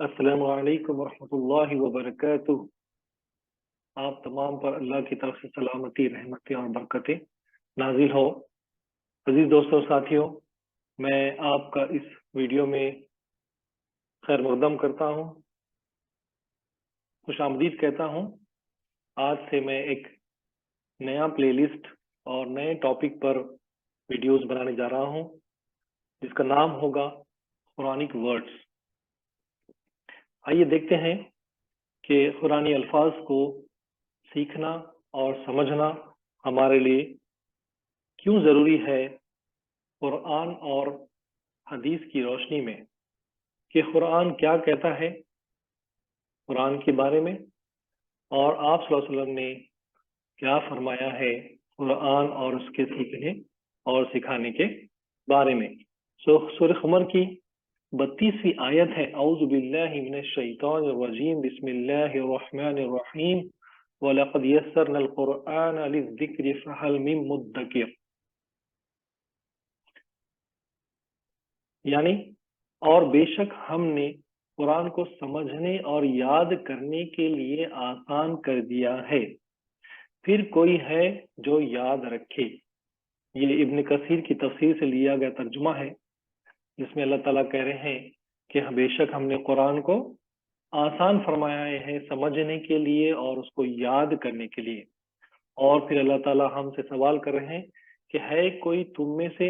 السلام علیکم ورحمۃ اللہ وبرکاتہ۔ آپ تمام پر اللہ کی طرف سے سلامتی، رحمتیں اور برکتیں نازل ہو۔ عزیز دوستوں، ساتھیوں، میں آپ کا اس ویڈیو میں خیر مقدم کرتا ہوں، خوش آمدید کہتا ہوں۔ آج سے میں ایک نیا پلے لسٹ اور نئے ٹاپک پر ویڈیوز بنانے جا رہا ہوں، جس کا نام ہوگا قرآنک ورڈز۔ آئیے دیکھتے ہیں کہ قرآنی الفاظ کو سیکھنا اور سمجھنا ہمارے لیے کیوں ضروری ہے، قرآن اور حدیث کی روشنی میں، کہ قرآن کیا کہتا ہے قرآن کے بارے میں، اور آپ صلی اللہ علیہ وسلم نے کیا فرمایا ہے قرآن اور اس کے سیکھنے اور سکھانے کے بارے میں۔ سورہ قمر کی 32ویں آیت ہے، اعوذ باللہ من الشیطان الرجیم، بسم اللہ الرحمن الرحیم، وَلَقَدْ يَسَّرْنَا الْقُرْآنَ لِلذِّكْرِ فَهَلْ مِن مُدَّكِرٍ، یعنی اور بے شک ہم نے قرآن کو سمجھنے اور یاد کرنے کے لیے آسان کر دیا ہے، پھر کوئی ہے جو یاد رکھے۔ یہ ابن کثیر کی تفسیر سے لیا گیا ترجمہ ہے، جس میں اللہ تعالیٰ کہہ رہے ہیں کہ بے شک ہم نے قرآن کو آسان فرمایا ہے سمجھنے کے لیے اور اس کو یاد کرنے کے لیے۔ اور پھر اللہ تعالیٰ ہم سے سوال کر رہے ہیں کہ ہے کوئی تم میں سے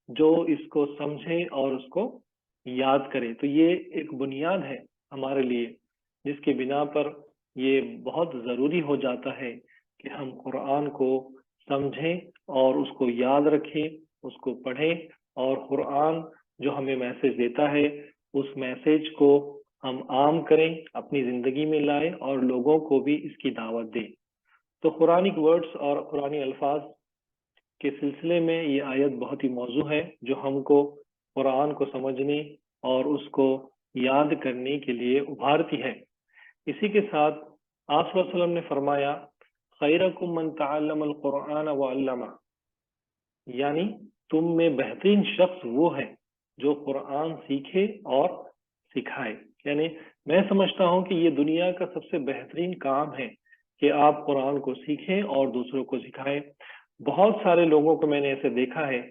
جو اس کو سمجھے اور اس کو یاد کرے۔ تو یہ ایک بنیاد ہے ہمارے لیے، جس کے بنا پر یہ بہت ضروری ہو جاتا ہے کہ ہم قرآن کو سمجھیں اور اس کو یاد رکھیں، اس کو پڑھیں، اور قرآن جو ہمیں میسج دیتا ہے اس میسج کو ہم عام کریں، اپنی زندگی میں لائیں اور لوگوں کو بھی اس کی دعوت دیں۔ تو قرآنک ورڈز اور قرآنی الفاظ کے سلسلے میں یہ آیت بہت ہی موزوں ہے، جو ہم کو قرآن کو سمجھنے اور اس کو یاد کرنے کے لیے ابھارتی ہے۔ اسی کے ساتھ آپ صلی اللہ علیہ وسلم نے فرمایا، خیرکم من تعلم القرآن وعلمہ، یعنی تم میں بہترین شخص وہ ہے جو قرآن سیکھے اور سکھائے۔ یعنی میں سمجھتا ہوں کہ یہ دنیا کا سب سے بہترین کام ہے کہ آپ قرآن کو سیکھیں اور دوسروں کو سکھائیں۔ بہت سارے لوگوں کو میں نے ایسے دیکھا ہے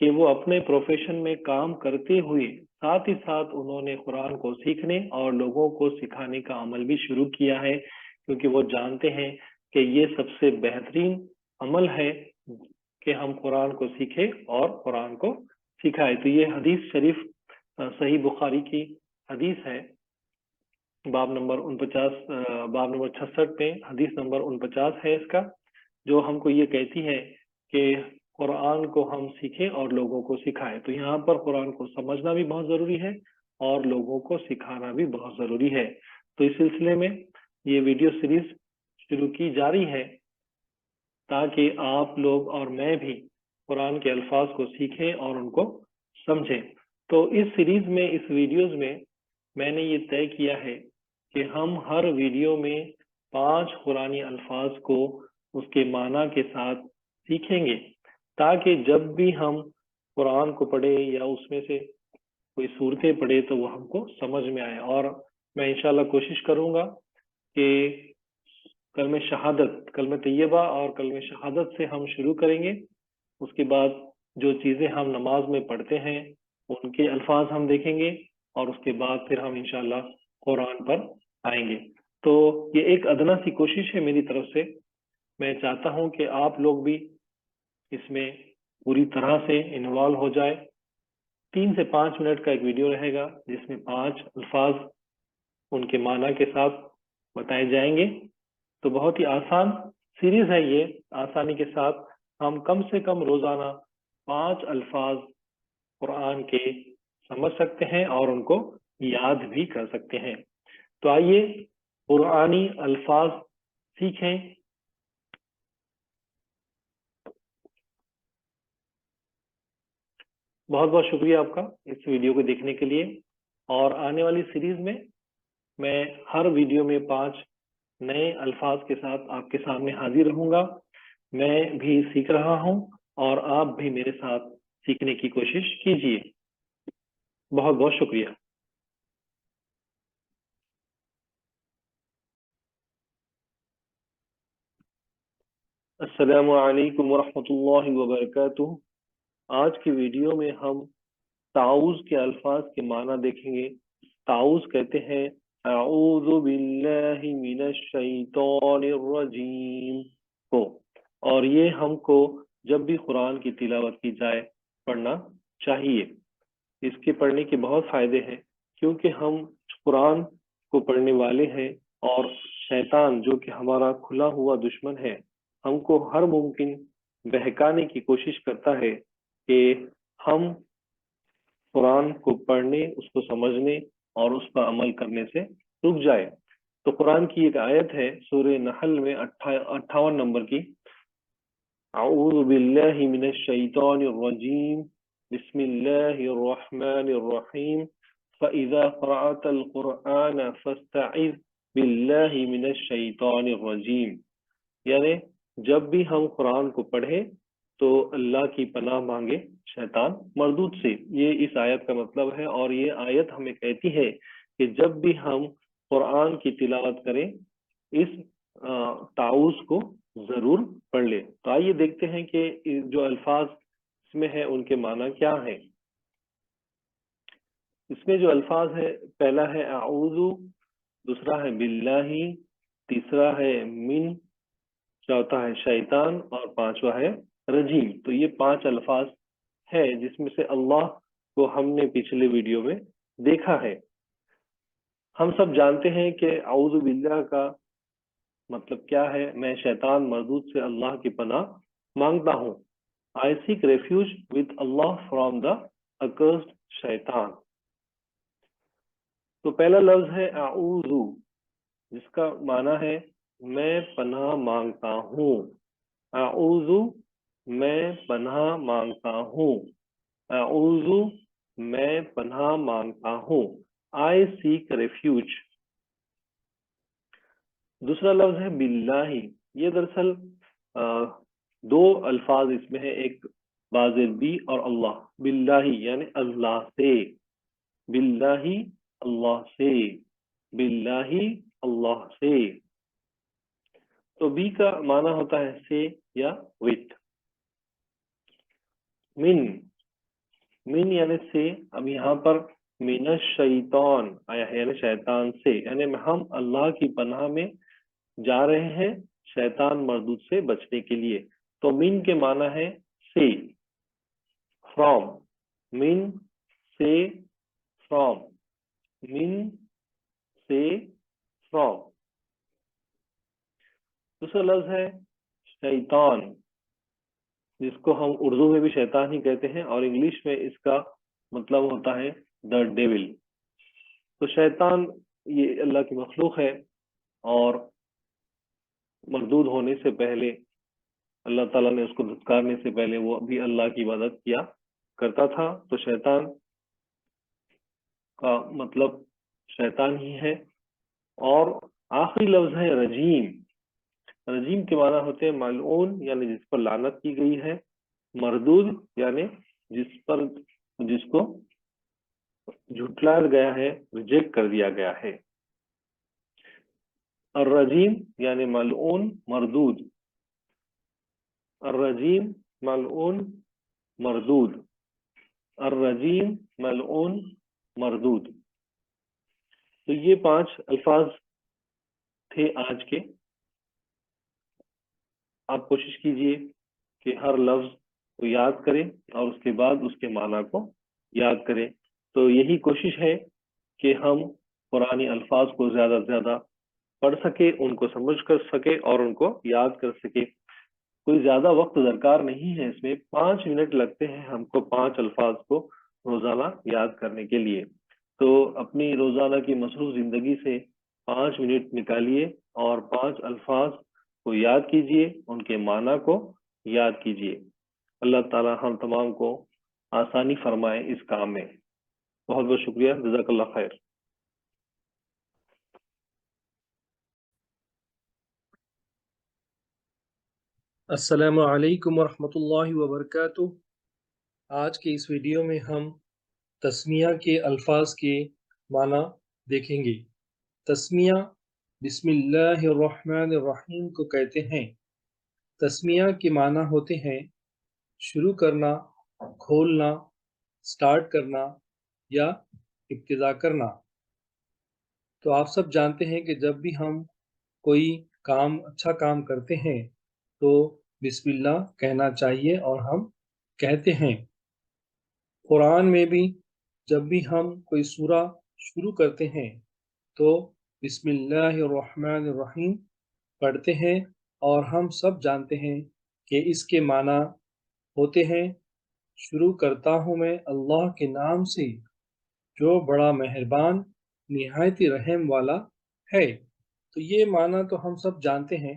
کہ وہ اپنے پروفیشن میں کام کرتے ہوئے ساتھ ہی ساتھ انہوں نے قرآن کو سیکھنے اور لوگوں کو سکھانے کا عمل بھی شروع کیا ہے، کیونکہ وہ جانتے ہیں کہ یہ سب سے بہترین عمل ہے کہ ہم قرآن کو سیکھیں اور قرآن کو سکھائے۔ تو یہ حدیث شریف صحیح بخاری کی حدیث ہے، باب نمبر 66 میں حدیث نمبر 49 ہے اس کا، جو ہم کو یہ کہتی ہے کہ قرآن کو ہم سیکھیں اور لوگوں کو سکھائیں۔ تو یہاں پر قرآن کو سمجھنا بھی بہت ضروری ہے اور لوگوں کو سکھانا بھی بہت ضروری ہے۔ تو اس سلسلے میں یہ ویڈیو سیریز شروع کی جا رہی ہے تاکہ آپ لوگ اور میں بھی قرآن کے الفاظ کو سیکھیں اور ان کو سمجھیں۔ تو اس سیریز میں، اس ویڈیوز میں نے یہ طے کیا ہے کہ ہم ہر ویڈیو میں 5 قرآنی الفاظ کو اس کے معنی کے ساتھ سیکھیں گے، تاکہ جب بھی ہم قرآن کو پڑھیں یا اس میں سے کوئی صورتیں پڑھے تو وہ ہم کو سمجھ میں آئے۔ اور میں انشاءاللہ کوشش کروں گا کہ کلمہ شہادت، کلمہ طیبہ اور کلمہ شہادت سے ہم شروع کریں گے۔ اس کے بعد جو چیزیں ہم نماز میں پڑھتے ہیں ان کے الفاظ ہم دیکھیں گے، اور اس کے بعد پھر ہم انشاءاللہ قرآن پر آئیں گے۔ تو یہ ایک ادنا سی کوشش ہے میری طرف سے۔ میں چاہتا ہوں کہ آپ لوگ بھی اس میں پوری طرح سے انوالو ہو جائے۔ 3 سے 5 منٹ کا ایک ویڈیو رہے گا، جس میں 5 الفاظ ان کے معنی کے ساتھ بتائے جائیں گے۔ تو بہت ہی آسان سیریز ہے یہ، آسانی کے ساتھ ہم کم سے کم روزانہ 5 الفاظ قرآن کے سمجھ سکتے ہیں اور ان کو یاد بھی کر سکتے ہیں۔ تو آئیے قرآنی الفاظ سیکھیں۔ بہت بہت شکریہ آپ کا اس ویڈیو کو دیکھنے کے لیے، اور آنے والی سیریز میں ہر ویڈیو میں 5 نئے الفاظ کے ساتھ آپ کے سامنے حاضر رہوں گا۔ میں بھی سیکھ رہا ہوں اور آپ بھی میرے ساتھ سیکھنے کی کوشش کیجیے۔ بہت بہت شکریہ۔ السلام علیکم ورحمۃ اللہ وبرکاتہ۔ آج کی ویڈیو میں ہم تعوذ کے الفاظ کے معنی دیکھیں گے۔ تعوذ کہتے ہیں اعوذ باللہ من الشیطان الرجیم کو، اور یہ ہم کو جب بھی قرآن کی تلاوت کی جائے پڑھنا چاہیے۔ اس کے پڑھنے کے بہت فائدے ہیں، کیونکہ ہم قرآن کو پڑھنے والے ہیں اور شیطان جو کہ ہمارا کھلا ہوا دشمن ہے، ہم کو ہر ممکن بہکانے کی کوشش کرتا ہے کہ ہم قرآن کو پڑھنے، اس کو سمجھنے اور اس پر عمل کرنے سے رک جائے۔ تو قرآن کی ایک آیت ہے سورہ نحل میں 58 نمبر کی، اعوذ باللہ من الشیطان الرجیم بسم اللہ الرحمن الرحیم فَإِذَا قَرَأْتَ الْقُرْآنَ فَاسْتَعِذْ بِاللَّهِ مِنَ الشَّيْطَانِ الرَّجِيمِ، یعنی جب بھی ہم قرآن کو پڑھیں تو اللہ کی پناہ مانگے شیطان مردود سے۔ یہ اس آیت کا مطلب ہے، اور یہ آیت ہمیں کہتی ہے کہ جب بھی ہم قرآن کی تلاوت کریں اس تعوذ کو ضرور پڑھ لیں۔ تو آئیے دیکھتے ہیں کہ جو الفاظ اس میں ہیں ان کے معنی کیا ہیں۔ اس میں جو الفاظ ہے، پہلا ہے اعوذ، دوسرا ہے باللہ، تیسرا ہے من، چوتھا ہے شیطان، اور پانچواں ہے رجیم۔ تو یہ 5 الفاظ ہے جس میں سے اللہ کو ہم نے پچھلے ویڈیو میں دیکھا ہے۔ ہم سب جانتے ہیں کہ اعوذ باللہ کا مطلب کیا ہے۔ میں شیطان مردود سے اللہ کی پناہ مانگتا ہوں۔ I seek refuge with Allah from the accursed شیطان۔ تو پہلا لفظ ہے اعوذ، جس کا معنی ہے میں پناہ مانگتا ہوں۔ اعوذ، میں پناہ مانگتا ہوں۔ اعوذ، میں پناہ مانگتا ہوں۔ I seek refuge۔ دوسرا لفظ ہے باللہ۔ یہ دراصل 2 الفاظ اس میں ہے، ایک بازل بی اور اللہ۔ باللہ یعنی اللہ سے، باللہ اللہ سے، باللہ اللہ سے۔ تو بی کا معنی ہوتا ہے سے یا وتھ۔ من یعنی سے، اب یہاں پر من الشیطان آیا ہے یعنی شیطان سے، یعنی ہم اللہ کی پناہ میں جا رہے ہیں شیطان مردود سے بچنے کے لیے۔ تو من کے معنی ہے سے، فرام، من سے، فرام، من سے، فرام۔ دوسرا لفظ ہے شیطان، جس کو ہم اردو میں بھی شیطان ہی کہتے ہیں، اور انگلش میں اس کا مطلب ہوتا ہے دا ڈیول۔ تو شیطان یہ اللہ کی مخلوق ہے، اور مردود ہونے سے پہلے اللہ تعالیٰ نے اس کو دھتکارنے سے پہلے وہ بھی اللہ کی عبادت کیا کرتا تھا۔ تو شیطان کا مطلب شیطان ہی ہے۔ اور آخری لفظ ہے رجیم۔ رجیم کے معنی ہوتے ہیں ملعون یعنی جس پر لعنت کی گئی ہے، مردود یعنی جس کو جھٹلایا گیا ہے، ریجیکٹ کر دیا گیا ہے۔ الرجیم یعنی ملعون، مردود۔ الرجیم ملعون، مردود۔ الرجیم ملعون، مردود۔ تو یہ 5 الفاظ تھے آج کے۔ آپ کوشش کیجئے کہ ہر لفظ کو یاد کریں اور اس کے بعد اس کے معنی کو یاد کریں۔ تو یہی کوشش ہے کہ ہم قرآنی الفاظ کو زیادہ سے زیادہ پڑھ سکے، ان کو سمجھ کر سکے اور ان کو یاد کر سکے۔ کوئی زیادہ وقت درکار نہیں ہے، اس میں 5 منٹ لگتے ہیں ہم کو 5 الفاظ کو روزانہ یاد کرنے کے لیے۔ تو اپنی روزانہ کی مصروف زندگی سے 5 منٹ نکالیے اور 5 الفاظ کو یاد کیجئے، ان کے معنی کو یاد کیجئے۔ اللہ تعالی ہم تمام کو آسانی فرمائے اس کام میں۔ بہت بہت شکریہ، جزاک اللہ خیر۔ السلام علیکم ورحمۃ اللہ وبرکاتہ۔ آج کے اس ویڈیو میں ہم تسمیہ کے الفاظ کے معنی دیکھیں گے۔ تسمیہ بسم اللہ الرحمن الرحیم کو کہتے ہیں۔ تسمیہ کے معنی ہوتے ہیں شروع کرنا، کھولنا، سٹارٹ کرنا یا ابتدا کرنا۔ تو آپ سب جانتے ہیں کہ جب بھی ہم کوئی اچھا کام کرتے ہیں تو بسم اللہ کہنا چاہیے اور ہم کہتے ہیں۔ قرآن میں بھی جب بھی ہم کوئی سورہ شروع کرتے ہیں تو بسم اللہ الرحمن الرحیم پڑھتے ہیں، اور ہم سب جانتے ہیں کہ اس کے معنی ہوتے ہیں شروع کرتا ہوں میں اللہ کے نام سے جو بڑا مہربان نہایت رحم والا ہے۔ تو یہ معنی تو ہم سب جانتے ہیں۔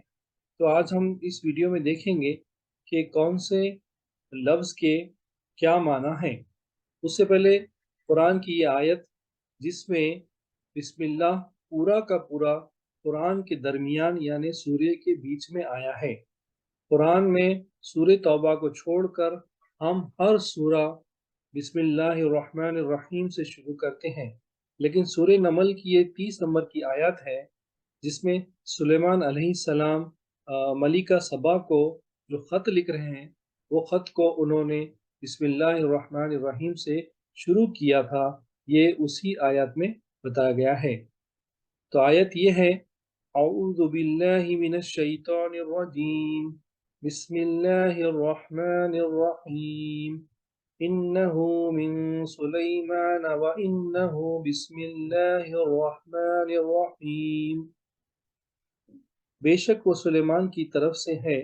تو آج ہم اس ویڈیو میں دیکھیں گے کہ کون سے لفظ کے کیا معنی ہیں۔ اس سے پہلے قرآن کی یہ آیت جس میں بسم اللہ پورا کا پورا قرآن کے درمیان یعنی سورہ کے بیچ میں آیا ہے۔ قرآن میں سورہ توبہ کو چھوڑ کر ہم ہر سورہ بسم اللہ الرحمن الرحیم سے شروع کرتے ہیں، لیکن سورہ نمل کی یہ 30 نمبر کی آیت ہے جس میں سلیمان علیہ السلام ملکہ سبا کو جو خط لکھ رہے ہیں، وہ خط کو انہوں نے بسم اللہ الرحمن الرحیم سے شروع کیا تھا، یہ اسی آیت میں بتایا گیا ہے۔ تو آیت یہ ہے، اعوذ باللہ من الشیطان الرجیم بسم اللہ الرحمن الرحیم انہو من سلیمان وانہو بسم اللہ الرحمن الرحیم۔ بے شک وہ سلیمان کی طرف سے ہے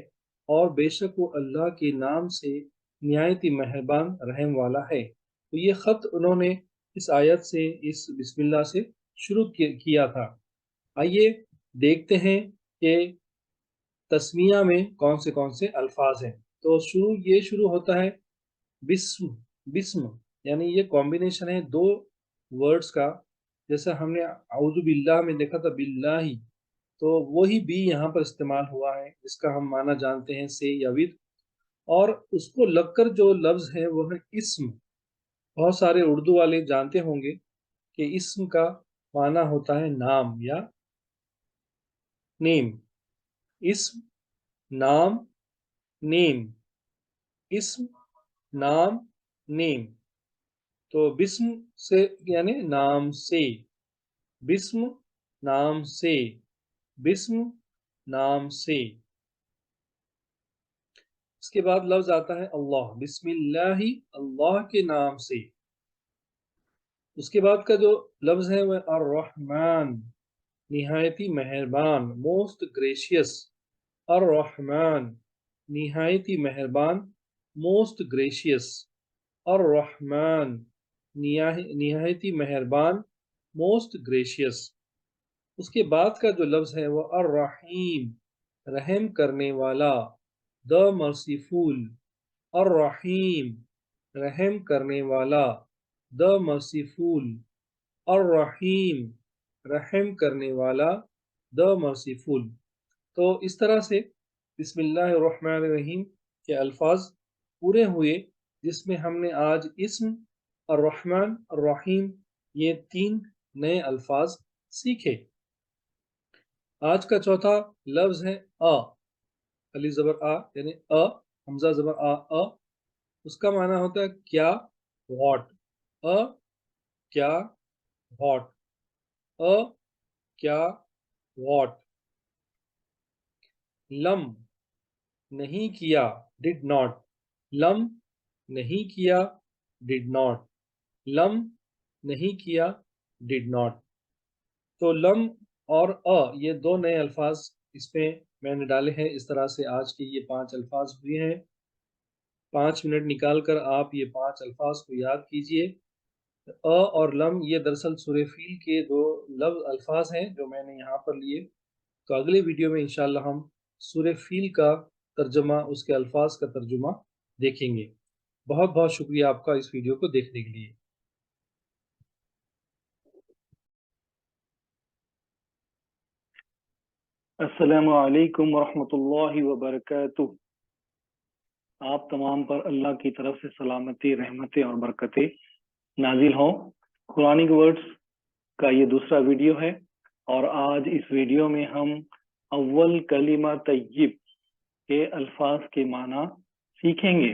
اور بے شک وہ اللہ کے نام سے نہایت مہربان رحم والا ہے۔ تو یہ خط انہوں نے اس آیت سے، اس بسم اللہ سے شروع کیا تھا۔ آئیے دیکھتے ہیں کہ تسمیہ میں کون سے الفاظ ہیں۔ تو یہ شروع ہوتا ہے بسم، یعنی یہ کمبینیشن ہے دو ورڈز کا، جیسا ہم نے اعوذ باللہ میں دیکھا تھا باللہ، تو وہی بھی یہاں پر استعمال ہوا ہے، جس کا ہم معنی جانتے ہیں سے یا ود، اور اس کو لگ کر جو لفظ ہے وہ ہے اسم۔ بہت سارے اردو والے جانتے ہوں گے کہ اسم کا معنی ہوتا ہے نام یا نیم۔ اسم، نام، نیم، اسم، نام، نیم۔ تو بسم سے یعنی نام سے، بسم نام سے، بسم نام سے۔ اس کے بعد لفظ آتا ہے اللہ، بسم اللہ اللہ کے نام سے۔ اس کے بعد کا جو لفظ ہے وہ الرحمن، نہایتی مہربان، موسٹ گریشیس، الرحمن نہایتی مہربان، موسٹ گریشیس، الرحمن نہایتی مہربان، موسٹ گریشیس۔ اس کے بعد کا جو لفظ ہے وہ الرحیم، رحم کرنے والا، the merciful، الرحیم رحم کرنے والا، the merciful، الرحیم رحم کرنے والا، the merciful۔ تو اس طرح سے بسم اللہ الرحمن الرحیم کے الفاظ پورے ہوئے، جس میں ہم نے آج اسم، الرحمن، الرحیم، یہ 3 نئے الفاظ سیکھے۔ آج کا چوتھا لفظ ہے الف زبر آ، یعنی حمزہ زبر آ۔ اس کا معنی ہوتا ہے کیا، واٹ، کیا، واٹ، کیا، واٹ۔ لم، نہیں کیا، ڈڈ ناٹ، لم نہیں کیا، ڈڈ ناٹ، لم نہیں کیا، ڈڈ ناٹ۔ تو لم اور یہ 2 نئے الفاظ اس میں نے ڈالے ہیں۔ اس طرح سے آج کے یہ 5 الفاظ ہوئے ہیں۔ 5 منٹ نکال کر آپ یہ 5 الفاظ کو یاد کیجئے۔ اور لم یہ دراصل سورہ فیل کے 2 الفاظ ہیں جو میں نے یہاں پر لیے۔ تو اگلے ویڈیو میں انشاءاللہ ہم سورہ فیل کا ترجمہ، اس کے الفاظ کا ترجمہ دیکھیں گے۔ بہت بہت شکریہ آپ کا اس ویڈیو کو دیکھنے کے لیے۔ السلام علیکم ورحمۃ اللہ وبرکاتہ۔ آپ تمام پر اللہ کی طرف سے سلامتی، رحمتیں اور برکتیں نازل ہوں۔ قرآنک ورڈز کا یہ دوسرا ویڈیو ہے، اور آج اس ویڈیو میں ہم اول کلمہ طیب کے الفاظ کے معنی سیکھیں گے.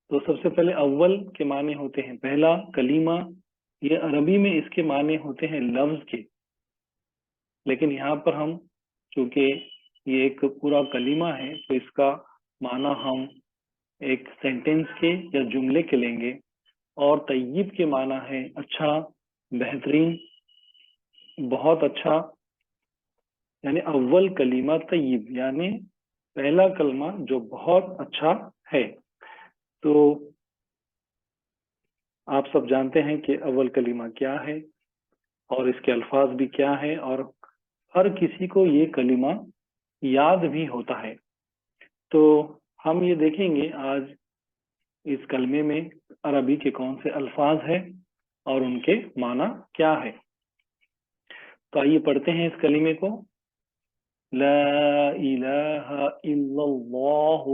تو سب سے پہلے اول کے معنی ہوتے ہیں پہلا کلیمہ. یہ عربی میں اس کے معنی ہوتے ہیں لفظ کے، لیکن یہاں پر ہم چونکہ یہ ایک پورا کلیمہ ہے تو اس کا معنی ہم ایک سینٹینس کے یا جملے کے لیں گے. اور طیب کے معنی ہے اچھا، بہترین، بہت اچھا. یعنی اول کلمہ طیب یعنی پہلا کلمہ جو بہت اچھا ہے. تو آپ سب جانتے ہیں کہ اول کلمہ کیا ہے اور اس کے الفاظ بھی کیا ہے، اور ہر کسی کو یہ کلمہ یاد بھی ہوتا ہے. تو ہم یہ دیکھیں گے آج اس کلمے میں عربی کے کون سے الفاظ ہیں اور ان کے معنی کیا ہے. تو آئیے پڑھتے ہیں اس کلمے کو. لا الہ الا اللہ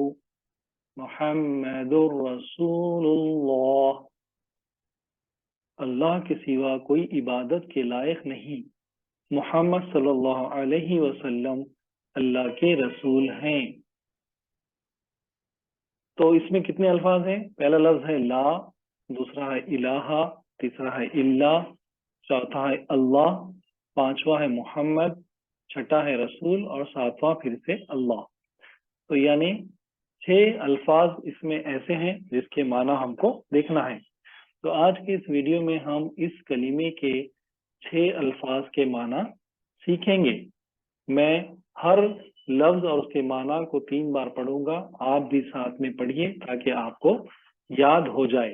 محمد رسول اللہ. اللہ کے سوا کوئی عبادت کے لائق نہیں، محمد صلی اللہ علیہ وسلم اللہ کے رسول ہیں. تو اس میں کتنے الفاظ ہیں؟ پہلا لفظ ہے لا، دوسرا ہے الہ، تیسرا ہے اللہ، چوتھا ہے اللہ، پانچواں ہے محمد، چھٹا ہے رسول اور ساتواں پھر سے اللہ. تو یعنی 6 الفاظ اس میں ایسے ہیں جس کے معنی ہم کو دیکھنا ہے. تو آج کے اس ویڈیو میں ہم اس کلمے کے 6 الفاظ کے معنی سیکھیں گے. میں ہر لفظ اور اس کے معنی کو 3 بار پڑھوں گا، آپ بھی ساتھ میں پڑھیے تاکہ آپ کو یاد ہو جائے.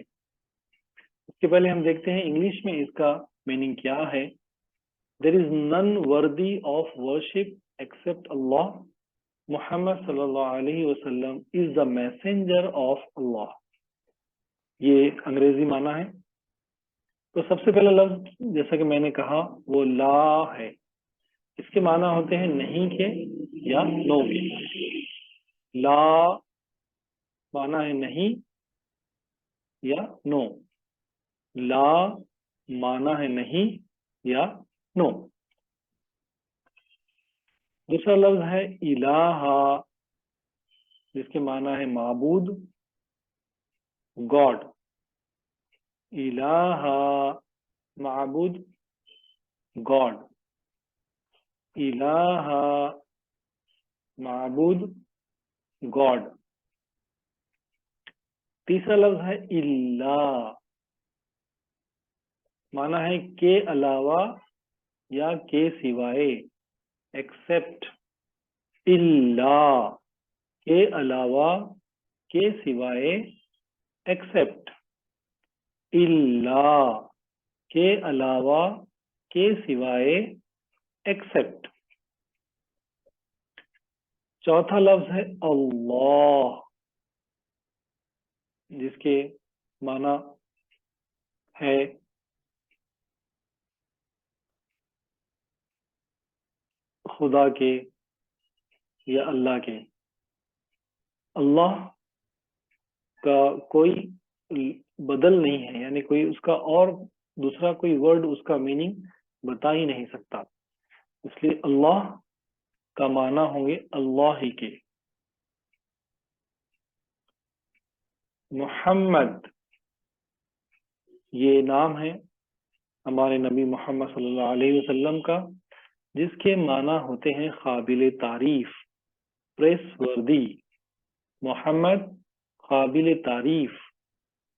اس کے پہلے ہم دیکھتے ہیں انگلش میں اس کا میننگ کیا ہے. There is none worthy of worship except Allah. Muhammad sallallahu alaihi wasallam is the messenger of Allah. یہ انگریزی معنی ہے. تو سب سے پہلا لفظ جیسا کہ میں نے کہا وہ لا ہے. اس کے معنی ہوتے ہیں نہیں کے یا نو کے. لا معنی ہے نہیں یا نو. لا معنی ہے نہیں یا نو. دوسرا لفظ ہے الہ، جس کے معنی ہے معبود، گاڈ. الہ معبود، گاڈ. الہ معبود، گاڈ. تیسرا لفظ ہے اللہ، معنی ہے کے علاوہ یا کے سوائے. ایکسپٹ، اللہ کے علاوہ، کے سوائے. ایکسپٹ، اللہ کے علاوہ، کے سوائے. ایکسپٹ. چوتھا لفظ ہے اللہ، جس کے معنی ہے خدا کے یا اللہ کے. اللہ کا کوئی بدل نہیں ہے، یعنی کوئی اس کا اور دوسرا کوئی ورڈ اس کا میننگ بتا ہی نہیں سکتا. اس لیے اللہ کا معنی ہوں گے اللہ ہی کے. محمد یہ نام ہے ہمارے نبی محمد صلی اللہ علیہ وسلم کا، جس کے معنی ہوتے ہیں قابل تعریف، پریس وردی. محمد قابل تعریف،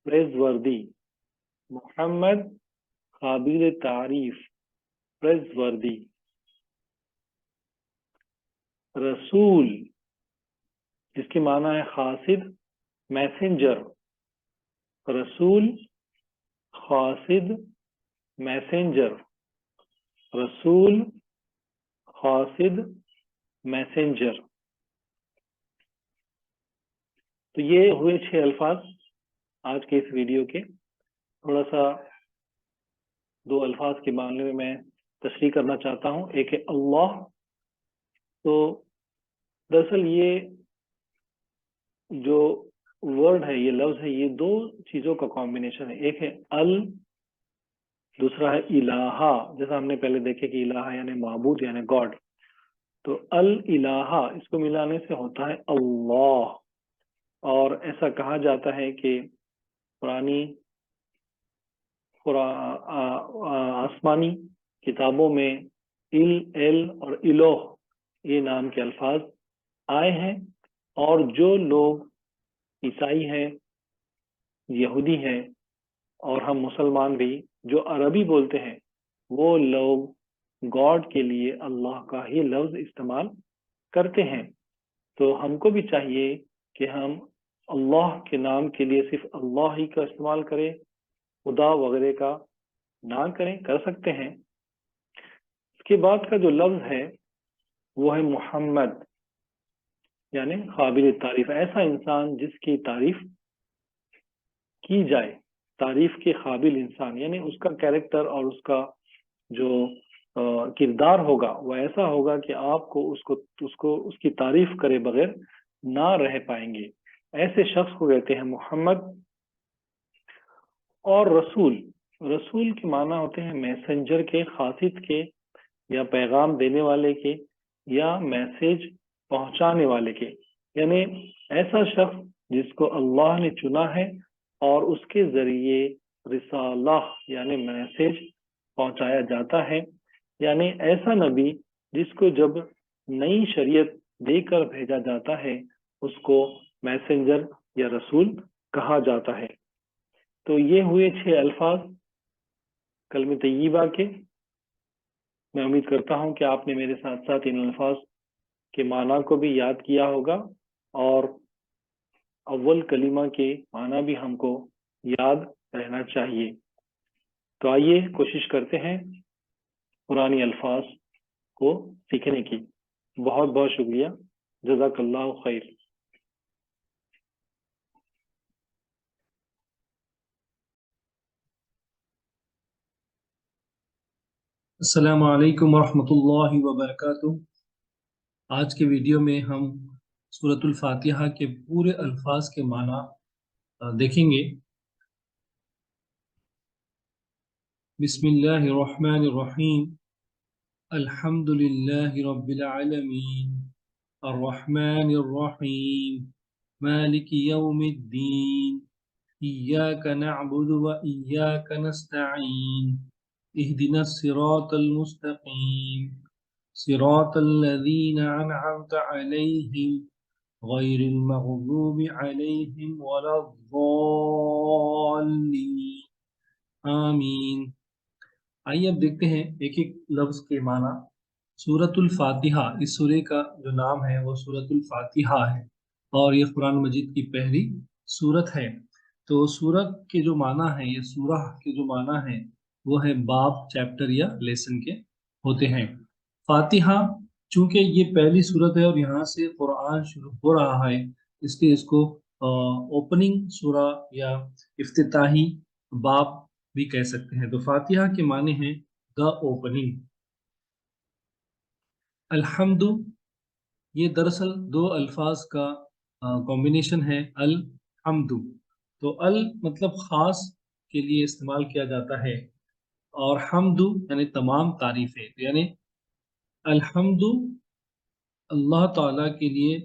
پریس وردی. محمد قابل تعریف، پریس وردی. رسول جس کے معنی ہے قاصد، میسنجر. رسول قاصد، میسنجر. رسول قاصد، میسنجر. تو یہ ہوئے 6 الفاظ آج کے اس ویڈیو کے. تھوڑا سا 2 الفاظ کے معاملے میں تشریح کرنا چاہتا ہوں. ایک ہے اللہ. تو دراصل یہ جو ورڈ ہے، یہ لفظ ہے، یہ 2 چیزوں کا کمبینیشن ہے. ایک ہے دوسرا ہے الہ. جیسا ہم نے پہلے دیکھے کہ الہ یعنی معبود یعنی گاڈ. تو الہ اس کو ملانے سے ہوتا ہے اللہ، اور ایسا کہا جاتا ہے کہ پرانی آسمانی کتابوں میں ایل اور الوہ یہ نام کے الفاظ آئے ہیں، اور جو لوگ عیسائی ہیں، یہودی ہیں، اور ہم مسلمان بھی جو عربی بولتے ہیں، وہ لوگ گاڈ کے لیے اللہ کا ہی لفظ استعمال کرتے ہیں۔ تو ہم کو بھی چاہیے کہ ہم اللہ کے نام کے لیے صرف اللہ ہی کا استعمال کریں، خدا وغیرہ کا نہ کریں، کر سکتے ہیں۔ اس کے بعد کا جو لفظ ہے وہ ہے محمد، یعنی قابل تعریف، ایسا انسان جس کی تعریف کی جائے، تعریف کے قابل انسان، یعنی اس کا کیریکٹر اور اس کا جو کردار ہوگا وہ ایسا ہوگا کہ آپ کو اس کی تعریف کرے بغیر نہ رہ پائیں گے، ایسے شخص کو کہتے ہیں محمد۔ اور رسول کے معنی ہوتے ہیں میسنجر کے، خاصیت کے، یا پیغام دینے والے کے، یا میسیج پہنچانے والے کے، یعنی ایسا شخص جس کو اللہ نے چنا ہے اور اس کے ذریعے رسالہ یعنی میسیج پہنچایا جاتا ہے، یعنی ایسا نبی جس کو جب نئی شریعت دے کر بھیجا جاتا ہے اس کو میسنجر یا رسول کہا جاتا ہے۔ تو یہ ہوئے 6 الفاظ کلمہ طیبہ کے۔ میں امید کرتا ہوں کہ آپ نے میرے ساتھ ساتھ ان الفاظ کے معنی کو بھی یاد کیا ہوگا، اور اول کلمہ کے معنی بھی ہم کو یاد رہنا چاہیے۔ تو آئیے کوشش کرتے ہیں قرآنی الفاظ کو سیکھنے کی۔ بہت بہت شکریہ، جزاک اللہ خیر۔ السلام علیکم ورحمۃ اللہ وبرکاتہ۔ آج کے ویڈیو میں ہم سورۃ الفاتحہ کے پورے الفاظ کے معنی دیکھیں گے۔ بسم اللہ الرحمن الرحیم، الحمد للہ رب العالمین، الرحمن الرحیم، مالک یوم الدین، ایاک نعبد و ایاک نستعین، اهدنا الصراط المستقیم، صراط الذين أنعمت عليهم غير المغضوب عليهم ولا الضالين آمین۔ آئیے اب دیکھتے ہیں ایک ایک لفظ کے معنی۔ سورۃ الفاتحہ، اس سورے کا جو نام ہے وہ سورۃ الفاتحہ ہے، اور یہ قرآن مجید کی پہلی سورت ہے۔ تو سورت کے جو معنی ہیں، یہ سورہ کے جو معنی ہیں وہ ہے باب، چیپٹر یا لیسن کے ہوتے ہیں۔ فاتحہ چونکہ یہ پہلی سورت ہے اور یہاں سے قرآن شروع ہو رہا ہے، اس لیے اس کو اوپننگ سورہ یا افتتاحی باب بھی کہہ سکتے ہیں۔ تو فاتحہ کے معنی ہیں دا اوپننگ۔ الحمد، یہ دراصل 2 الفاظ کا کمبینیشن ہے، الحمد۔ تو مطلب خاص کے لیے استعمال کیا جاتا ہے، اور حمد یعنی تمام تعریفیں، یعنی الحمد اللہ تعالیٰ کے لیے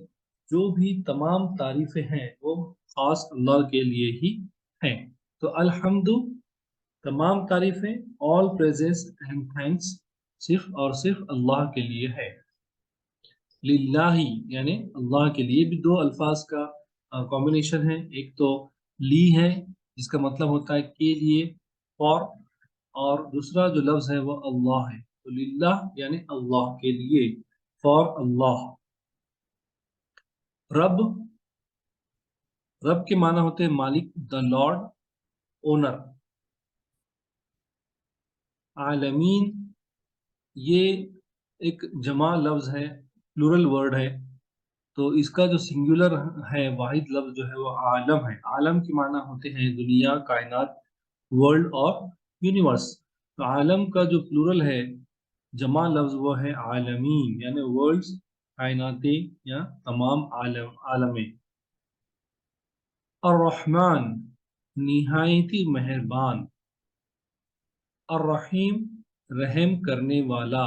جو بھی تمام تعریفیں ہیں وہ خاص اللہ کے لیے ہی ہیں۔ تو الحمد تمام تعریفیں، all praises and thanks صرف اور صرف اللہ کے لیے ہے۔ للہ یعنی اللہ کے لیے بھی 2 الفاظ کا کمبینیشن ہے، ایک تو لی ہے جس کا مطلب ہوتا ہے کے لیے، فار، اور دوسرا جو لفظ ہے وہ اللہ ہے۔ تو للہ یعنی اللہ کے لیے، فار اللہ۔ رب کے معنی ہوتے ہیں مالک، دا لارڈ، اونر۔ عالمین یہ ایک جمع لفظ ہے، پلورل ورڈ ہے، تو اس کا جو سنگولر ہے، واحد لفظ جو ہے وہ عالم ہے۔ عالم کے معنی ہوتے ہیں دنیا، کائنات، ورلڈ اور یونیورس۔ تو عالم کا جو پلورل ہے، جمع لفظ وہ ہے عالمین، یعنی ورلڈز، کائناتیں یا تمام عالمیں۔ الرحمن نہایتی مہربان، الرحیم رحم کرنے والا،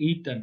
eaten,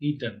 eaten।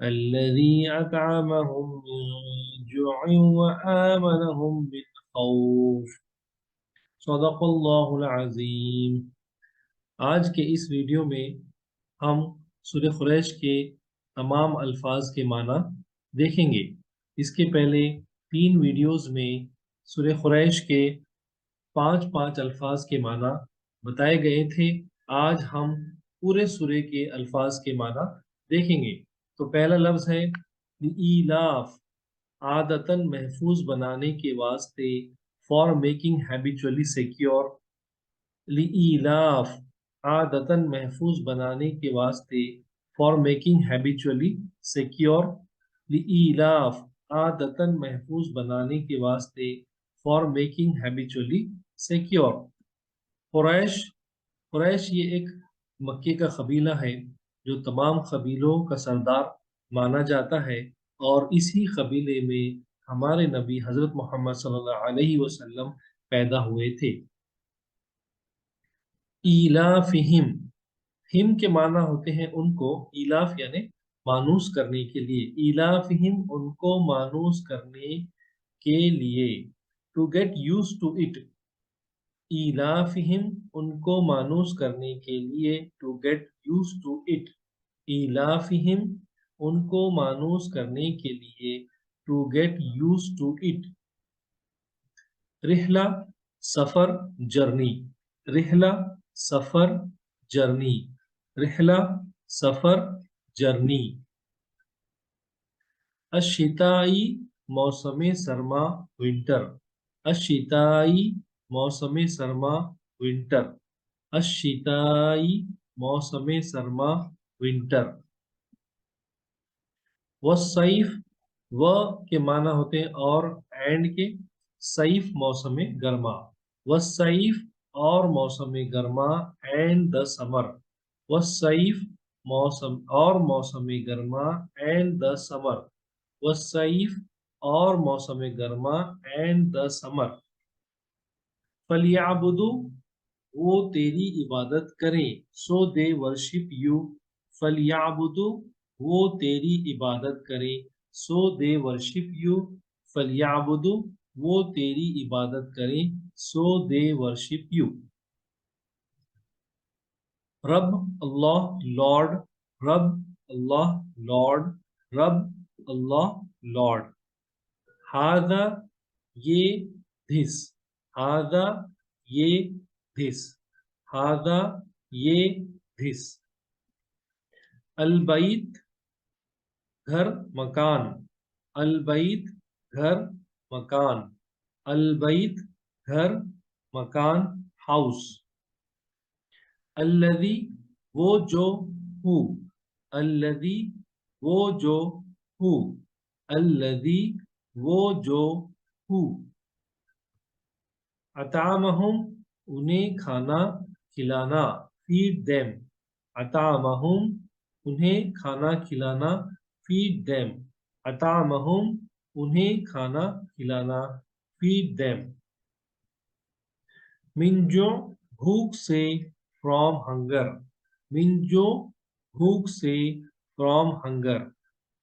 الذي أطعمهم من جوع وآمنهم من خوف صدق اللہ العظیم۔ آج کے اس ویڈیو میں ہم سورہ قریش کے تمام الفاظ کے معنی دیکھیں گے۔ اس کے پہلے 3 ویڈیوز میں سورہ قریش کے 5 الفاظ کے معنی بتائے گئے تھے۔ آج ہم پورے سورہ کے الفاظ کے معنی دیکھیں گے۔ تو پہلا لفظ ہے ایلاف، عادتاً محفوظ بنانے کے واسطے، فار میکنگ ہیبیچولی سیکیور۔ لیلاف، عادتاً محفوظ بنانے کے واسطے، فار میکنگ ہیبیچولی سیکیور۔ لیلاف، عادتاً محفوظ بنانے کے واسطے، فار میکنگ ہیبیچولی سیکیور۔ قریش یہ ایک مکے کا قبیلہ ہے جو تمام قبیلوں کا سردار مانا جاتا ہے، اور اسی قبیلے میں ہمارے نبی حضرت محمد صلی اللہ علیہ وسلم پیدا ہوئے تھے۔ ایلافہم، ہم کے معنی ہوتے ہیں ان کو، ایلاف یعنی مانوس کرنے کے لیے، ایلافہم ان کو مانوس کرنے کے لیے، to get use to it, ایلافہم ان کو مانوس کرنے کے لیے، to get use to it, ایلافہم ان کو مانوس کرنے کے لیے، to get use to it. رحلہ سفر، جرنی، رحلہ سفر جرنی، رحلہ سفر جرنی۔ الشتائی موسم سرما، ونٹر، الشتائی موسم سرما ونٹر، الشتائی موسم سرما ونٹر۔ والصیف، و کے معنی ہوتے ہیں اور اینڈ کے، صیف موسم گرما، والصیف اور موسم گرما، اینڈ دا سمر، والصیف موسم اور موسم گرما، اینڈ دا سمر، والصیف اور موسم گرما، اینڈ دا سمر۔ فَلْيَعْبُدُوا، وہ تیری عبادت کریں، سو دے ورشپ یو، فَلْيَعْبُدُوا وہ تیری عبادت کریں، سو دے ورشپ یو، فَلْيَعْبُدُوا وہ تیری عبادت کریں، سو دے ورشپ یو۔ رب اللہ لارڈ، رب اللہ لارڈ، رب اللہ لارڈ۔ ہذا یہ، دھس، ہذا یہ، دھس، ہذا یہ، دھس۔ البیت گھر مکان، البیت گھر مکان، البیت گھر مکان ہاؤس۔ الذی وہ جو، ہو، الذی وہ جو، ہو، الذی وہ جو، ہو۔ اطعمہم انہیں کھانا کھلانا، فیڈ دیم، اطعمہم انہیں کھانا کھلانا، فیڈ دیم، اطعمہم انہیں کھانا کھلانا، فیڈ دیم۔ من جو بھوک سے، فرام ہنگر، من جو بھوک سے، فرام ہنگر،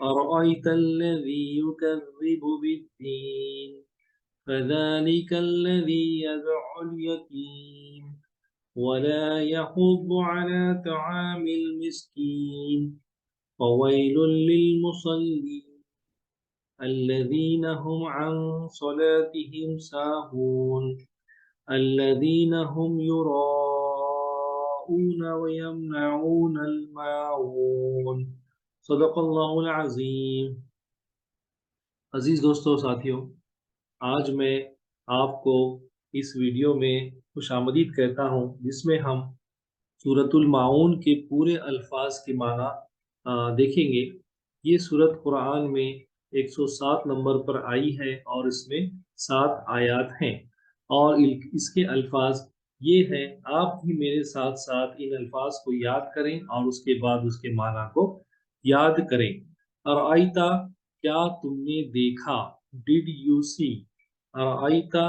أرأيت الذي يكذب بالدين فذلك الذي يدع اليتيم ولا يحض على طعام المسكين فويل للمصلين الذين هم عن صلاتهم ساهون الذين هم يراءون ويمنعون الماعون صدق اللہ العظیم۔ عزیز دوستو ساتھیوں، آج میں آپ کو اس ویڈیو میں خوش آمدید کہتا ہوں، جس میں ہم سورۃ الماعون کے پورے الفاظ کے معنی دیکھیں گے۔ یہ سورت قرآن میں 107 نمبر پر آئی ہے اور اس میں 7 آیات ہیں، اور اس کے الفاظ یہ ہیں۔ آپ بھی میرے ساتھ ساتھ ان الفاظ کو یاد کریں اور اس کے بعد اس کے معنی کو یاد کریں۔ ارائیتا، کیا تم نے دیکھا؟ ڈیڈ یو سی؟ ارائیتا،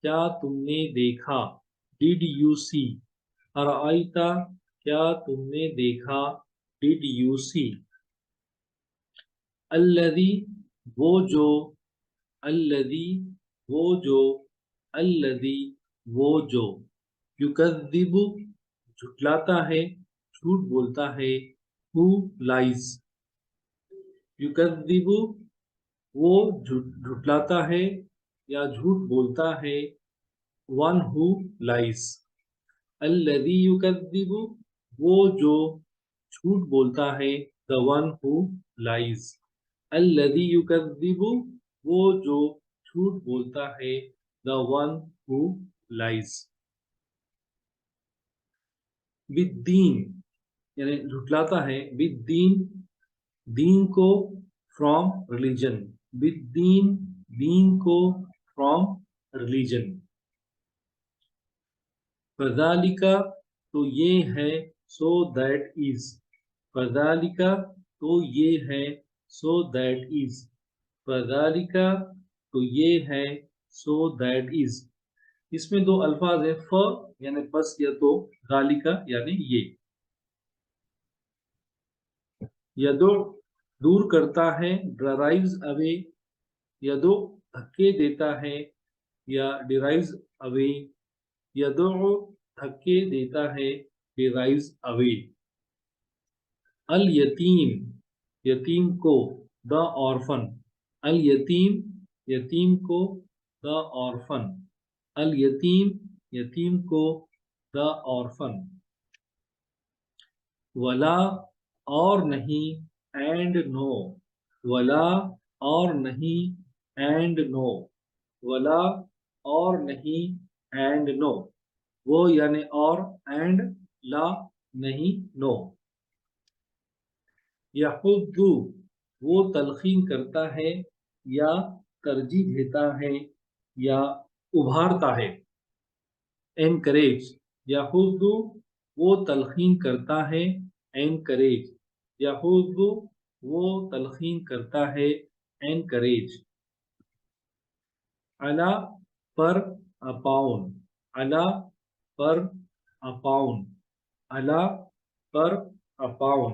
کیا تم نے دیکھا؟ ڈیڈ یو سی؟ ارائیتا، کیا تم نے دیکھا؟ ڈیڈ یو سی؟ الذی، وہ جو، الذی، وہ جو، الذی، وہ جو، یکذب، جھٹلاتا ہے، جھوٹ بولتا ہے، who lies۔ یکذب، وہ جھٹلاتا ہے یا جھوٹ بولتا ہے، one who lies۔ الذی یکذب، وہ جو جھوٹ بولتا ہے، the one who lies۔ الذی یکذب، وہ جو جھوٹ بولتا ہے، the one who lies۔ بالدین، یعنی جھٹلاتا ہے، بالدین، دین کو، فرام ریلیجن۔ بالدین، دین کو، فرام ریلیجن۔ فذالک، تو یہ ہے، سو دیٹ از۔ فذالک، تو یہ ہے، سو دیٹ از۔ فذالک، تو یہ ہے، سو دیٹ از۔ اس میں 2 الفاظ ہیں، ف یعنی پس یا تو، ذالک یعنی یہ۔ یدو، دور کرتا ہے، ڈرائیوز اوے۔ یدو، دھکے دیتا ہے یا ڈرائیوز اوے۔ یدو، دھکے دیتا ہے، ڈرائیوز اوے۔ الیتیم، یتیم کو، دا آرفن۔ الیتیم، یتیم کو، دا آرفن۔ الیتیم، یتیم کو، دا آرفن۔ ولا، اور نہیں، اینڈ نو۔ ولا، اور نہیں، اینڈ نو۔ ولا، اور نہیں، اینڈ نو۔ وہ یعنی اور، اینڈ، لا نہیں، نو۔ یحض، وہ تلقین کرتا ہے یا ترجیح دیتا ہے یا ابھارتا ہے۔ انکریج، یحض، وہ تلقین کرتا ہے، انکریج۔ یحض، وہ تلقین کرتا ہے، encourage. Ali, per, upon. Ali, per, upon. Ali, per, upon.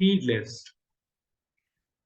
heedless।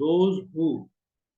those who,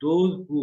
those who,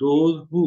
those who।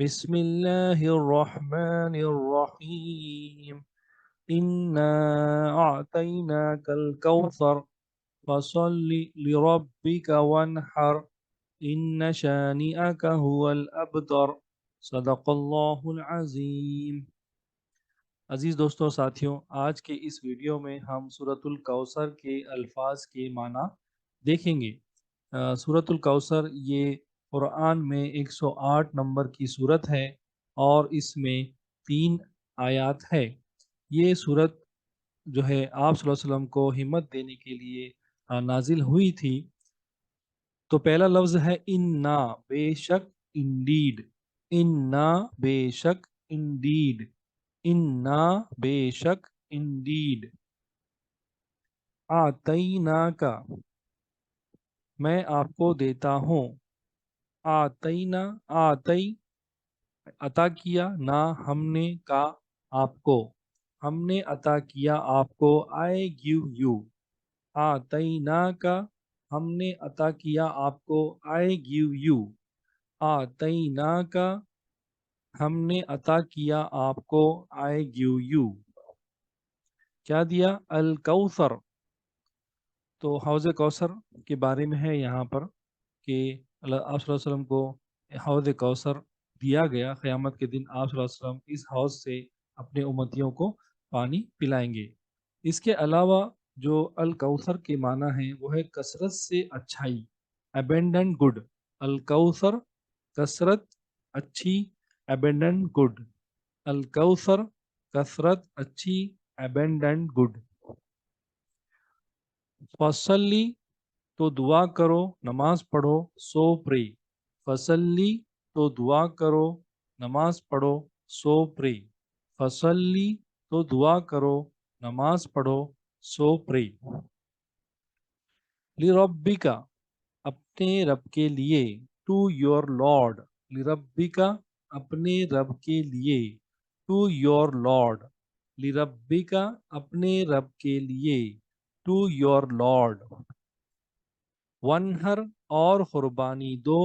بسم الله الرحمن الرحيم إنا أعطيناك الكوثر فصل لربك وانحر إن شانئك هو الأبتر صدق اللہ العظیم۔ عزیز دوستوں ساتھیوں، آج کے اس ویڈیو میں ہم سورۃ الکوثر کے الفاظ کے معنی دیکھیں گے۔ سورۃ الکوثر یہ قرآن میں 108 نمبر کی سورت ہے اور اس میں 3 آیات ہے۔ یہ سورت جو ہے آپ صلی اللہ علیہ وسلم کو ہمت دینے کے لیے نازل ہوئی تھی۔ تو پہلا لفظ ہے انا، بے شک، انڈیڈ، انا بے شک، انڈیڈ، انا بے شک، انڈیڈ، آتیناکا میں آپ کو دیتا ہوں، آتینا، آتی عطا کیا، نہ ہم نے، کا آپ کو، ہم نے عطا کیا آپ کو، آئی گیو یو، آتیناکا ہم نے عطا کیا آپ کو، آئی گیو یو، آتیناکا ہم نے عطا کیا آپ کو، آئی گیو یو، کیا دیا؟ الکوثر۔ تو حوض کوثر کے بارے میں ہے یہاں پر کہ آپ صلی اللہ علیہ وسلم کو حوض کوثر دیا گیا۔ قیامت کے دن آپ صلی اللہ علیہ وسلم اس حوض سے اپنے امتیوں کو پانی پلائیں گے۔ اس کے علاوہ جو الکوثر کے معنی ہیں وہ ہے کثرت سے اچھائی، abundant good۔ الکوثر کثرت، اچھی، abundant good۔ الکوثر کثرت، اچھی، abundant good۔ فصلی تو دعا کرو، نماز پڑھو، سو پری، فصلی تو دعا کرو، نماز پڑھو، سو پری، فصلی تو دعا کرو، نماز پڑھو، سو پری، لربکا اپنے رب کے لیے، ٹو یور لارڈ، لربکا اپنے رب کے لیے، ٹو یور لارڈ، لربکا اپنے رب کے لیے، ٹو یور لارڈ، ونہر اور قربانی دو،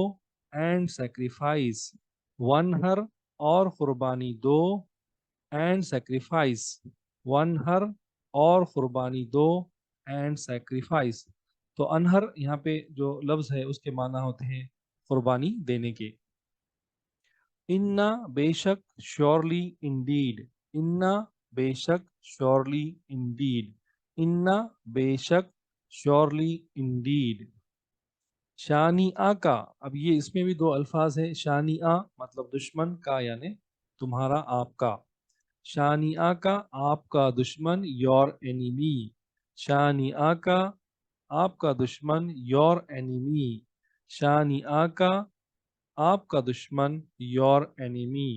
اینڈ سیکریفائس، ونہر اور قربانی دو، اینڈ سیکریفائس، ونہر اور قربانی دو، اینڈ سیکریفائس۔ تو انہر یہاں پہ جو لفظ ہے اس کے معنی ہوتے ہیں قربانی دینے کے۔ انا بے شک، شیورلی انڈیڈ، انا بے شک، شیورلی انڈیڈ، انا بے شک، شیورلی انڈیڈ، شانی آ کا، اب یہ اس میں بھی 2 الفاظ ہیں، شانی آ مطلب دشمن کا، یعنی تمہارا، آپ کا، شانی آ کا آپ کا دشمن، یور اینیمی، شانی آ کا آپ کا دشمن، یور اینیمی، شانی آ کا آپ کا دشمن، یور اینیمی،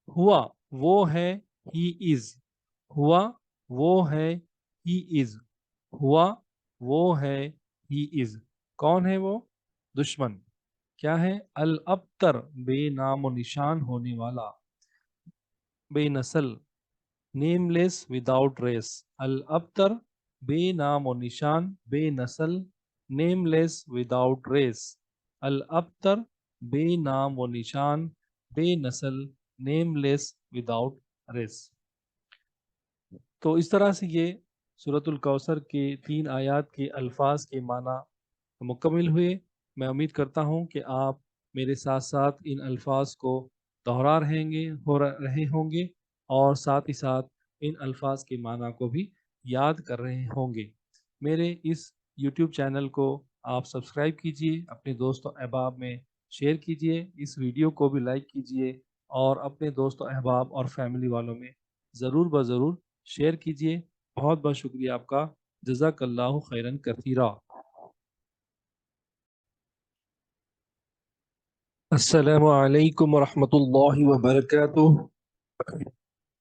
ہوا وہ ہے، ہی از، ہوا وہ ہے، ہی از، ہوا وہ ہے، ہی از، کون ہے وہ؟ دشمن، کیا ہے؟ الابتر بے نام و نشان ہونے والا، بے نسل، نیم لیس وداؤٹ ریس، الابتر بے نام و نشان، بے نسل، نیم لیس وداؤٹ ریس، الابتر بے نام و نشان، بے نسل، نیم لیس وداؤٹ ریس۔ تو اس طرح سے یہ سورۃ الکوثر کے 3 آیات کے الفاظ کے معنی مکمل ہوئے۔ میں امید کرتا ہوں کہ آپ میرے ساتھ ساتھ ان الفاظ کو دہرا رہے ہوں گے اور ساتھ ہی ساتھ ان الفاظ کے معنی کو بھی یاد کر رہے ہوں گے۔ میرے اس یوٹیوب چینل کو آپ سبسکرائب کیجئے، اپنے دوست و احباب میں شیئر کیجئے، اس ویڈیو کو بھی لائک کیجئے اور اپنے دوست و احباب اور فیملی والوں میں ضرور بضرور شیئر کیجئے۔ بہت بہت شکریہ آپ کا، جزاک اللہ خیرن کثیرا۔ السلام علیکم ورحمۃ اللہ وبرکاتہ۔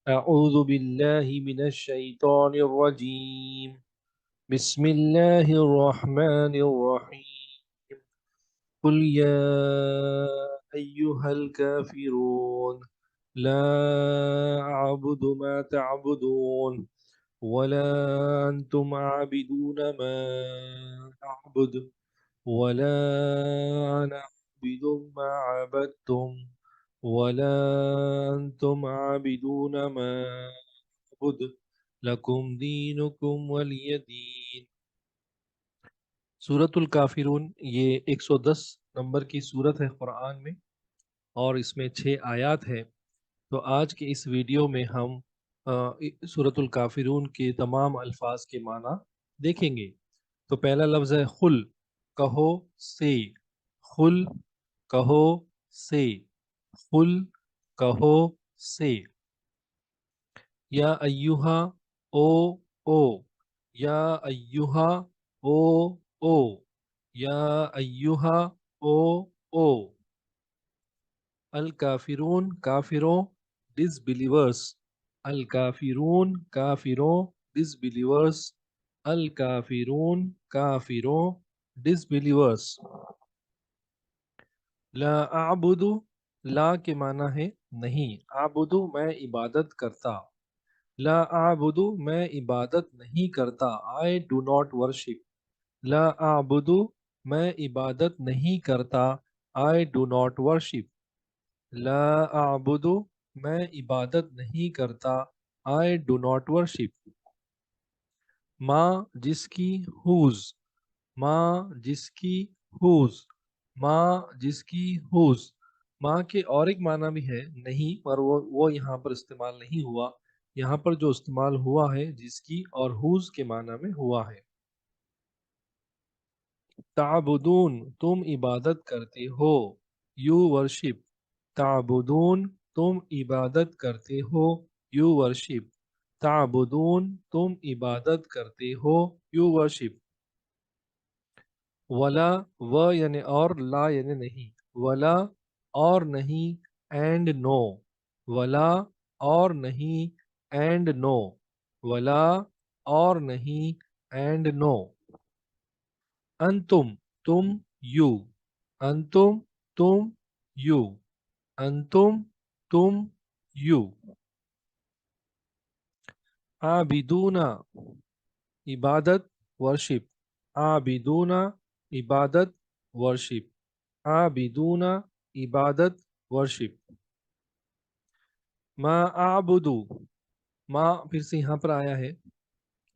اعوذ باللہ من الشیطان الرجیم، بسم اللہ الرحمن الرحیم، قل یا ایہا الکافرون لا اعبد ما تعبدون ولا انتم عابدون ما اعبد ولا انا أعبد ما عبدتم ولا أنتم عابدون ما أعبد لكم دينكم ولي دين۔ سورۃ الکافرون یہ 110 نمبر کی سورت ہے قرآن میں، اور اس میں 6 آیات ہے۔ تو آج کے اس ویڈیو میں ہم سورۃ الکافرون کے تمام الفاظ کے معنی دیکھیں گے۔ تو پہلا لفظ ہے خل، کہو سے، خل کہو سے، خل کہو سے۔ یا ایہا او، یا ایہا او، یا ایہا او۔ الکافرون کافروں، ڈس بلیورس، الکافرون کافروں، ڈس بلیورس، الکافرون کافروں، ڈس بلیورس۔ لا اعبد، لا کے معنی ہے نہیں، اعبد میں عبادت کرتا، لا اعبد میں عبادت نہیں کرتا، I do not worship، لا اعبد میں عبادت نہیں کرتا، I do not worship، لا اعبد میں عبادت نہیں کرتا، I do not worship۔ ماں جس کی، whose، ماں جس کی، whose، ماں جس کی، whose۔ ماں کے اور ایک معنی بھی ہے نہیں، پر وہ یہاں پر استعمال نہیں ہوا، یہاں پر جو استعمال ہوا ہے جس کی اور whose کے معنی میں ہوا ہے۔ تعبدون تم عبادت کرتے ہو، یو ورشپ، تعبدون تم عبادت کرتے ہو، یو ورشپ، تعبدون تم عبادت کرتے ہو، یو ورشپ۔ ولا و یعنی اور، لا یعنی نہیں، ولا اور نہیں، اینڈ نو، ولا اور نہیں، اینڈ نو، ولا اور نہیں، اینڈ نو۔ انتم تم، یو، انتم تم، یو، انتم تم، یو۔ عابدون عبادت، ورشپ، عابدون عبادت، ورشپ، عابدون عبادت، ورشپ۔ ما اعبدو، ما پھر سے یہاں پر آیا ہے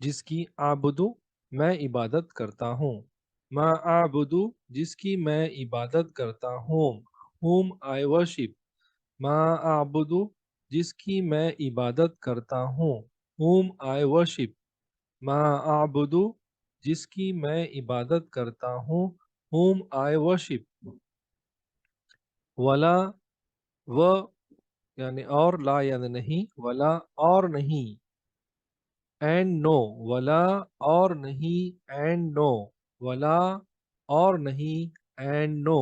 جس کی، اعبدو میں عبادت کرتا ہوں، ما اعبدو جس کی میں عبادت کرتا ہوں، whom I worship، ما اعبدو جس کی میں عبادت کرتا ہوں، whom I worship، ما اعبدو جس کی میں عبادت کرتا ہوں، whom I worship۔ ولا و یعنی اور، لا یعنی نہیں، ولا اور نہیں، اینڈ نو، ولا اور نہیں، اینڈ نو، ولا اور نہیں، اینڈ نو۔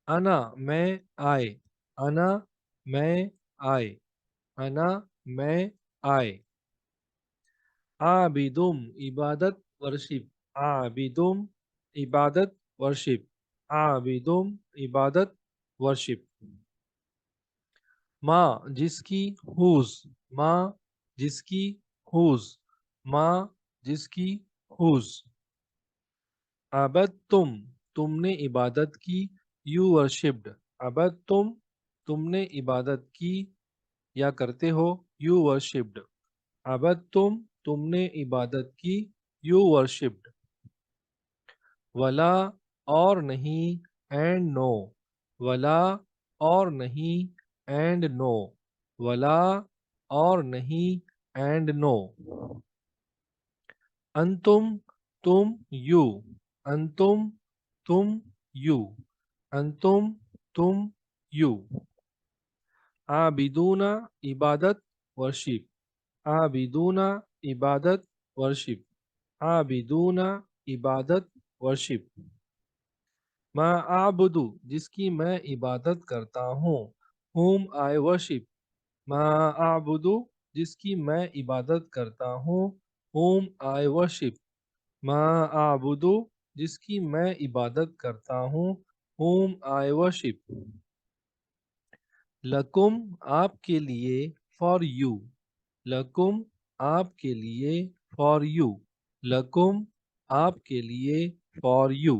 انا میں، آئے، انا میں، آئے، انا میں، آئے۔ عابدم عبادت، ورشپ، عابدم عبادت، ورشپ، عابدم عبادت، ورشپ۔ ماں جس کی، whose، ماں جس کی، whose، ماں جس کی، whose۔ عبدتم تم نے عبادت کی، یو ورشپڈ، عبدتم تم نے عبادت کی یا کرتے ہو، یو ورشپڈ، عبدتم تم نے عبادت کی، یو ورشپڈ۔ ولا اور نہیں، اینڈ نو، ولا اور نہیں، اینڈ نو، ولا اور نہیں، اینڈ نو۔ انتم تم، یو، انتم تم، یو، انتم تم، یو۔ عابدون عبادت، ورشپ، عابدون عبادت، ورشپ، عابدون عبادت، ورشپ۔ ما اعبدو جس کی میں عبادت کرتا ہوں، whom I worship، ما اعبدو جس کی میں عبادت کرتا ہوں، whom I worship، ما اعبدو جس کی میں عبادت کرتا ہوں، whom I worship۔ لکم آپ کے لیے، فار یو، لکم آپ کے لیے، فار یو، لکم آپ کے لیے، فار یو۔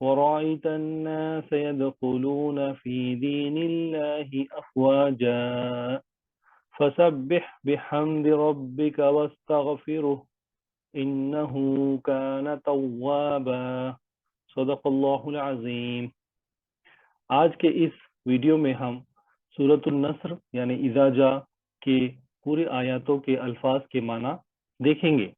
ورأيت الناس يدخلون في دين الله أفواجا فسبح بحمد ربك واستغفره إنه كان توابا صدق اللہ العظیم۔ آج کے اس ویڈیو میں ہم سورۃ النصر یعنی اذا جاء کے پورے آیاتوں کے الفاظ کے معنی دیکھیں گے۔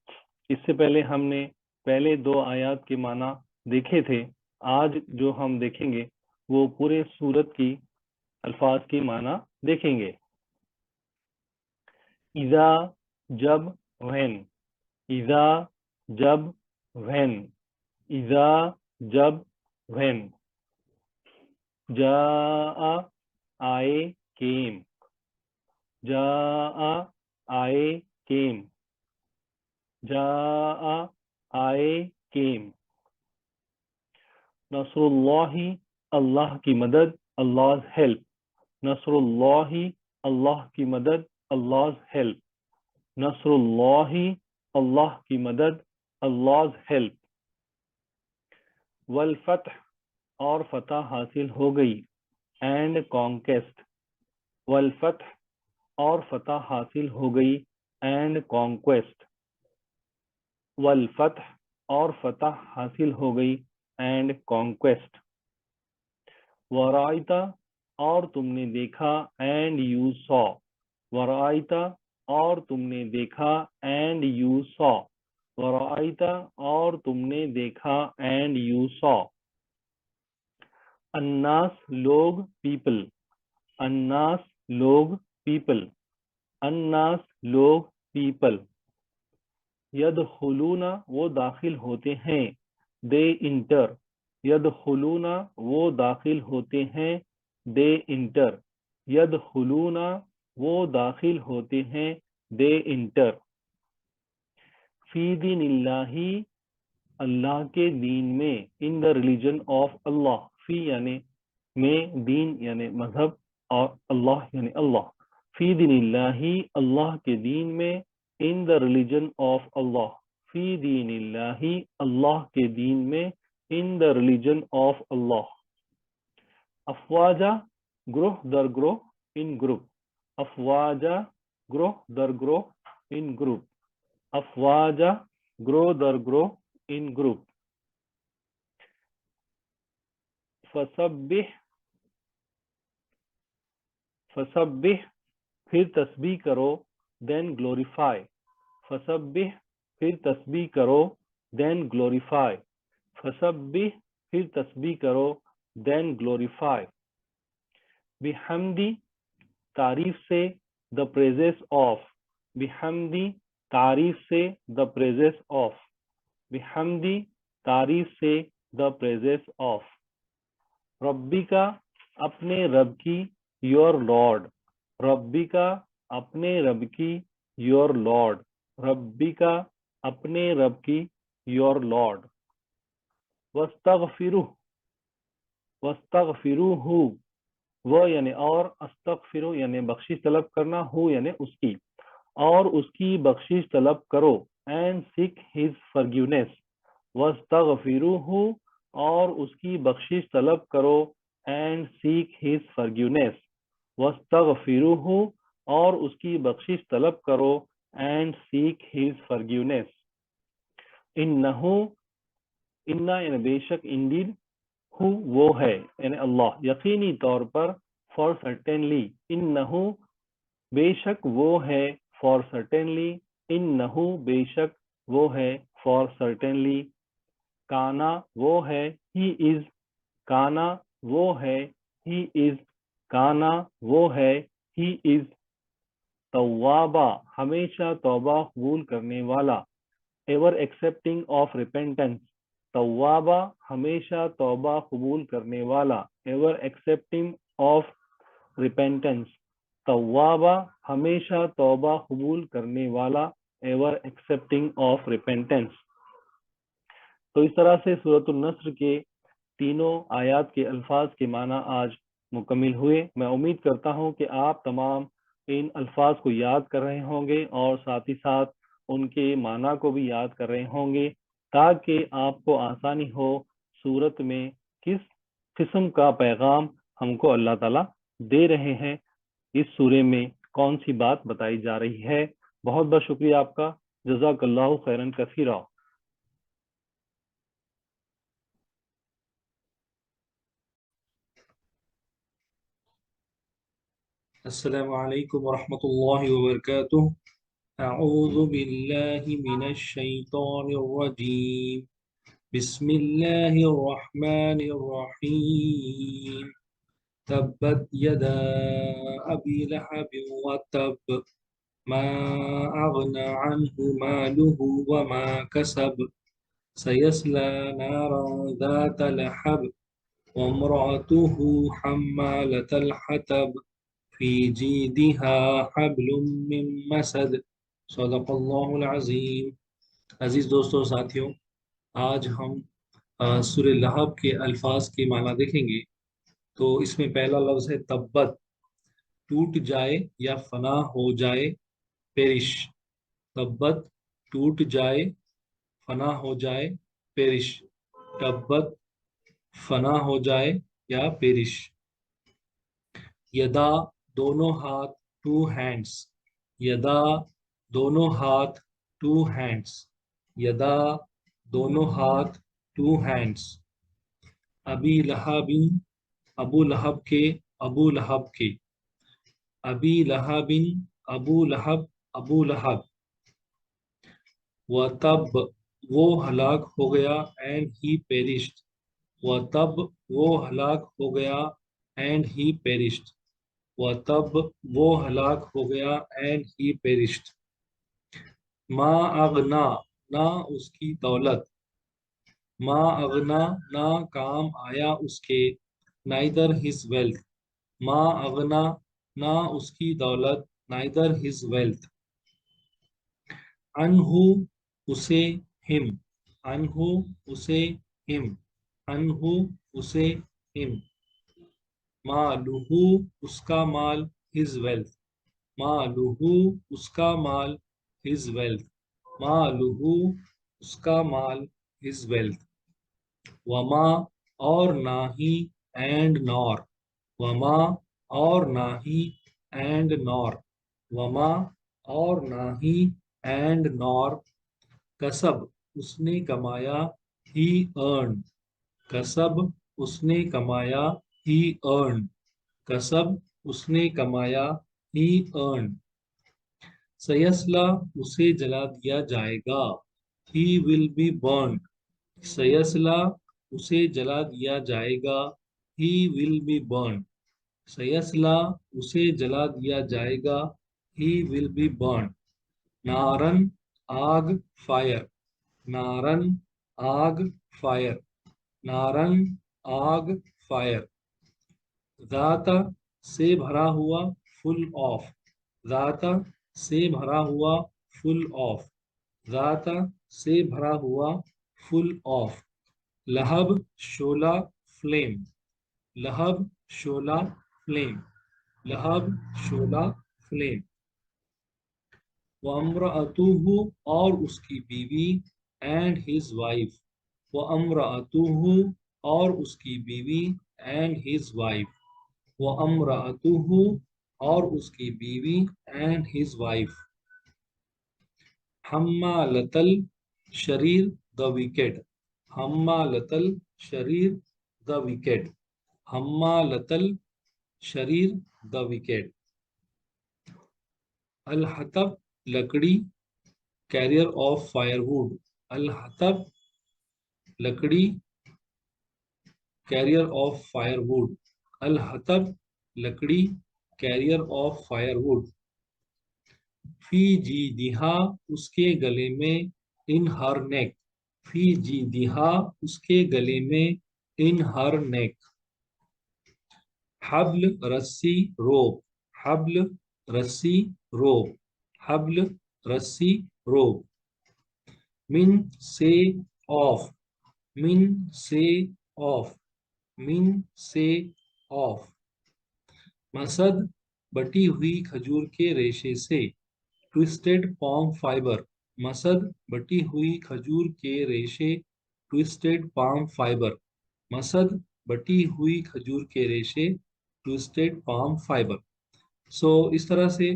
اس سے پہلے ہم نے پہلے 2 آیات کے معنی دیکھے تھے۔ آج جو ہم دیکھیں گے وہ پورے سورت کی الفاظ کے معنی دیکھیں گے۔ اذا جب when، اذا جب when، اذا جب when۔ جاء آئے came، جاء آئے came، جاء آئے came۔ نصر اللہ اللہ کی مدد، Allah's help۔ نصر اللہ اللہ کی مدد، Allah's help۔ نصر اللہ اللہ کی مدد، Allah's help۔ والفتح اور فتح حاصل ہو گئی، اینڈ کانکیسٹ۔ والفتح اور فتح حاصل ہو گئی، اینڈ کانکویسٹ۔ والفتح اور فتح حاصل ہو گئی، اینڈ کانکویسٹ۔ ورائتا اور تم نے دیکھا، اینڈ یو سو۔ ورائتا اور تم نے دیکھا، اینڈ یو سو۔ ورائتا اور تم نے دیکھا، اینڈ یو سو۔ الناس لوگ، پیپل۔ الناس لوگ، پیپل۔ الناس لوگ، پیپل۔ یدخلون وہ داخل ہوتے ہیں، دے انٹر۔ یدخلون وہ داخل ہوتے ہیں، دے انٹر۔ یدخلون وہ داخل ہوتے ہیں، دے انٹر۔ فی دین اللہ اللہ کے دین میں، ان دا ریلیجن آف اللہ۔ فی یعنی میں، دین یعنی مذہب، اور اللہ یعنی اللہ۔ فی دین اللہ اللہ کے دین میں، ان دا ریلیجن آف اللہ۔ فی دین اللہ اللہ کے دین میں، ان دا ریلیجن آف اللہ۔ افواجا گروہ در گروہ، ان گروپ۔ افواجا گروہ در گروہ، ان گروپ۔ افواجا گروہ در گروہ، ان گروپ۔ فسبح فسبح پھر تسبیح کرو، دین گلوریفائی۔ فسبح پھر تسبیح کرو، then glorify. فسبح پھر تسبیح کرو then glorify. بحمدی تعریف سے the praises of. بحمدی تعریف سے the praises of. بحمدی تعریف سے the praises of. ربی کا اپنے رب کی your Lord. ربی کا اپنے رب کی your Lord. ربی کا اپنے رب کی your Lord. وَاسْتَغْفِرُهُ وَاسْتَغْفِرُوهُ وہ یعنی اور استغفرو یعنی بخشش طلب کرنا ہو یعنی اس کی اور اس کی بخشش طلب کرو and seek his forgiveness. وَاسْتَغْفِرُوهُ اور اس کی بخشش طلب کرو and seek his forgiveness. وَاسْتَغْفِرُوهُ اور اس کی بخشش طلب کرو and seek his forgiveness. انہو انا یعنی بے شک indeed ہو وہ ہے یعنی اللہ یقینی طور پر for certainly انہو بے شک وہ ہے for certainly انہو بے شک وہ ہے for certainly کانا وہ ہے he is کانا وہ ہے he is کانا وہ ہے he is توابا ہمیشہ توبہ قبول کرنے والا ever accepting of repentance توابا ہمیشہ توبہ قبول کرنے والا ever accepting of repentance توابا ہمیشہ توبہ قبول کرنے والا ever accepting of repentance. تو اس طرح سے سورۃ النصر کے تینوں آیات کے الفاظ کے معنی آج مکمل ہوئے. میں امید کرتا ہوں کہ آپ تمام ان الفاظ کو یاد کر رہے ہوں گے اور ساتھ ہی ساتھ ان کے معنی کو بھی یاد کر رہے ہوں گے تاکہ آپ کو آسانی ہو سورت میں کس قسم کا پیغام ہم کو اللہ تعالیٰ دے رہے ہیں اس سورے میں کون سی بات بتائی جا رہی ہے. بہت بہت شکریہ آپ کا. جزاک اللہ خیرن کثیرا. السلام علیکم ورحمۃ اللہ وبرکاتہ. اعوذ باللہ من الشیطان الرجیم. بسم اللہ الرحمن الرحیم. تبت یدا ابی لہب وتب ما اغنى عنه ماله وما كسب سيصلى نارا ذات لهب وامرأته حمالة الحطب في جيدها حبل من مسد. صدق اللہ العظیم. عزیز دوستوں اور ساتھیوں، آج ہم سورہ لہب کے الفاظ کے معنی دیکھیں گے. تو اس میں پہلا لفظ ہے تبت، ٹوٹ جائے یا فنا ہو جائے، پیرش. تبت ٹوٹ جائے، فنا ہو جائے، پیرش. تبت فنا ہو جائے یا پیرش. یدا دونوں ہاتھ، ٹو ہینڈس. یدا دونوں ہاتھ، ٹو ہینڈس. یدا دونوں ہاتھ، ٹو ہینڈس. ابی لہب ابو لہب کے، ابو لہب کے. ابی لہب ابو لہب، ابو لہب. وَتَب وہ ہلاک ہو گیا and he perished. وَتَب وہ ہلاک ہو گیا and he perished. وَتَب وہ ہلاک ہو گیا and he perished. ما اغنا نہ اس کی دولت. ما اغنا نہ کام آیا اس کے، neither his wealth. ما اغنا نہ اس کی دولت، neither his wealth. انہو اسے، him. انہو اسے، him. انہو اسے، him. مالہو اس کا مال، his wealth. مالہو اس کا مال، his wealth. مالہو اس کا مال، his wealth. وما اور نہ ہی، and nor. وما اور نہ ہی، and nor. وما اور نہ ہی، and nor. کسب اس نے کمایا، he earned. کسب اس نے کمایا، he earned. کسب اس نے کمایا، he earned. سیصلہ اسے جلا دیا جائے گا. he will be burned. سیصلا اسے جلا دیا جائے گا. he will be burned. سیصلا اسے جلا دیا جائے گا. he will be burned. نارن آگ فائر. نارن آگ فائر. نارن آگ فائر. ذات سے بھرا ہوا فل آف. ذات سے بھرا ہوا فل آف. ذات سے بھرا ہوا فل آف. لہب شعلہ فلیم. لہب شعلہ فلیم. لہب شعلہ فلیم. وَامْرَأَتُهُ اور اس کی بیوی and his wife. وَامْرَأَتُهُ اور اس کی بیوی and his wife. وَامْرَأَتُهُ اور اس کی بیوی and his wife. حمالۃ الشریر the wicked. حمالۃ الشریر the wicked. حمالۃ الشریر the wicked. الحطب لکڑی carrier of firewood. الحطب لکڑی carrier of firewood. الحطب لکڑی carrier of firewood. فی جیدہا اس کے گلے میں in her neck. فی جیدہا اس کے گلے میں in her neck. حبل رسی روپ. حبل رسی روپ. حبل رسی روپ. من سے آف. من سے آف. من سے آف. مسد بٹی ہوئی کھجور کے ریشے سے. Toasted palm fibre. مسد بٹی ہوئی کھجور کے ریشے. Toasted palm fibre. مسد بٹی ہوئی کھجور کے ریشے. Toasted palm fibre. اس طرح سے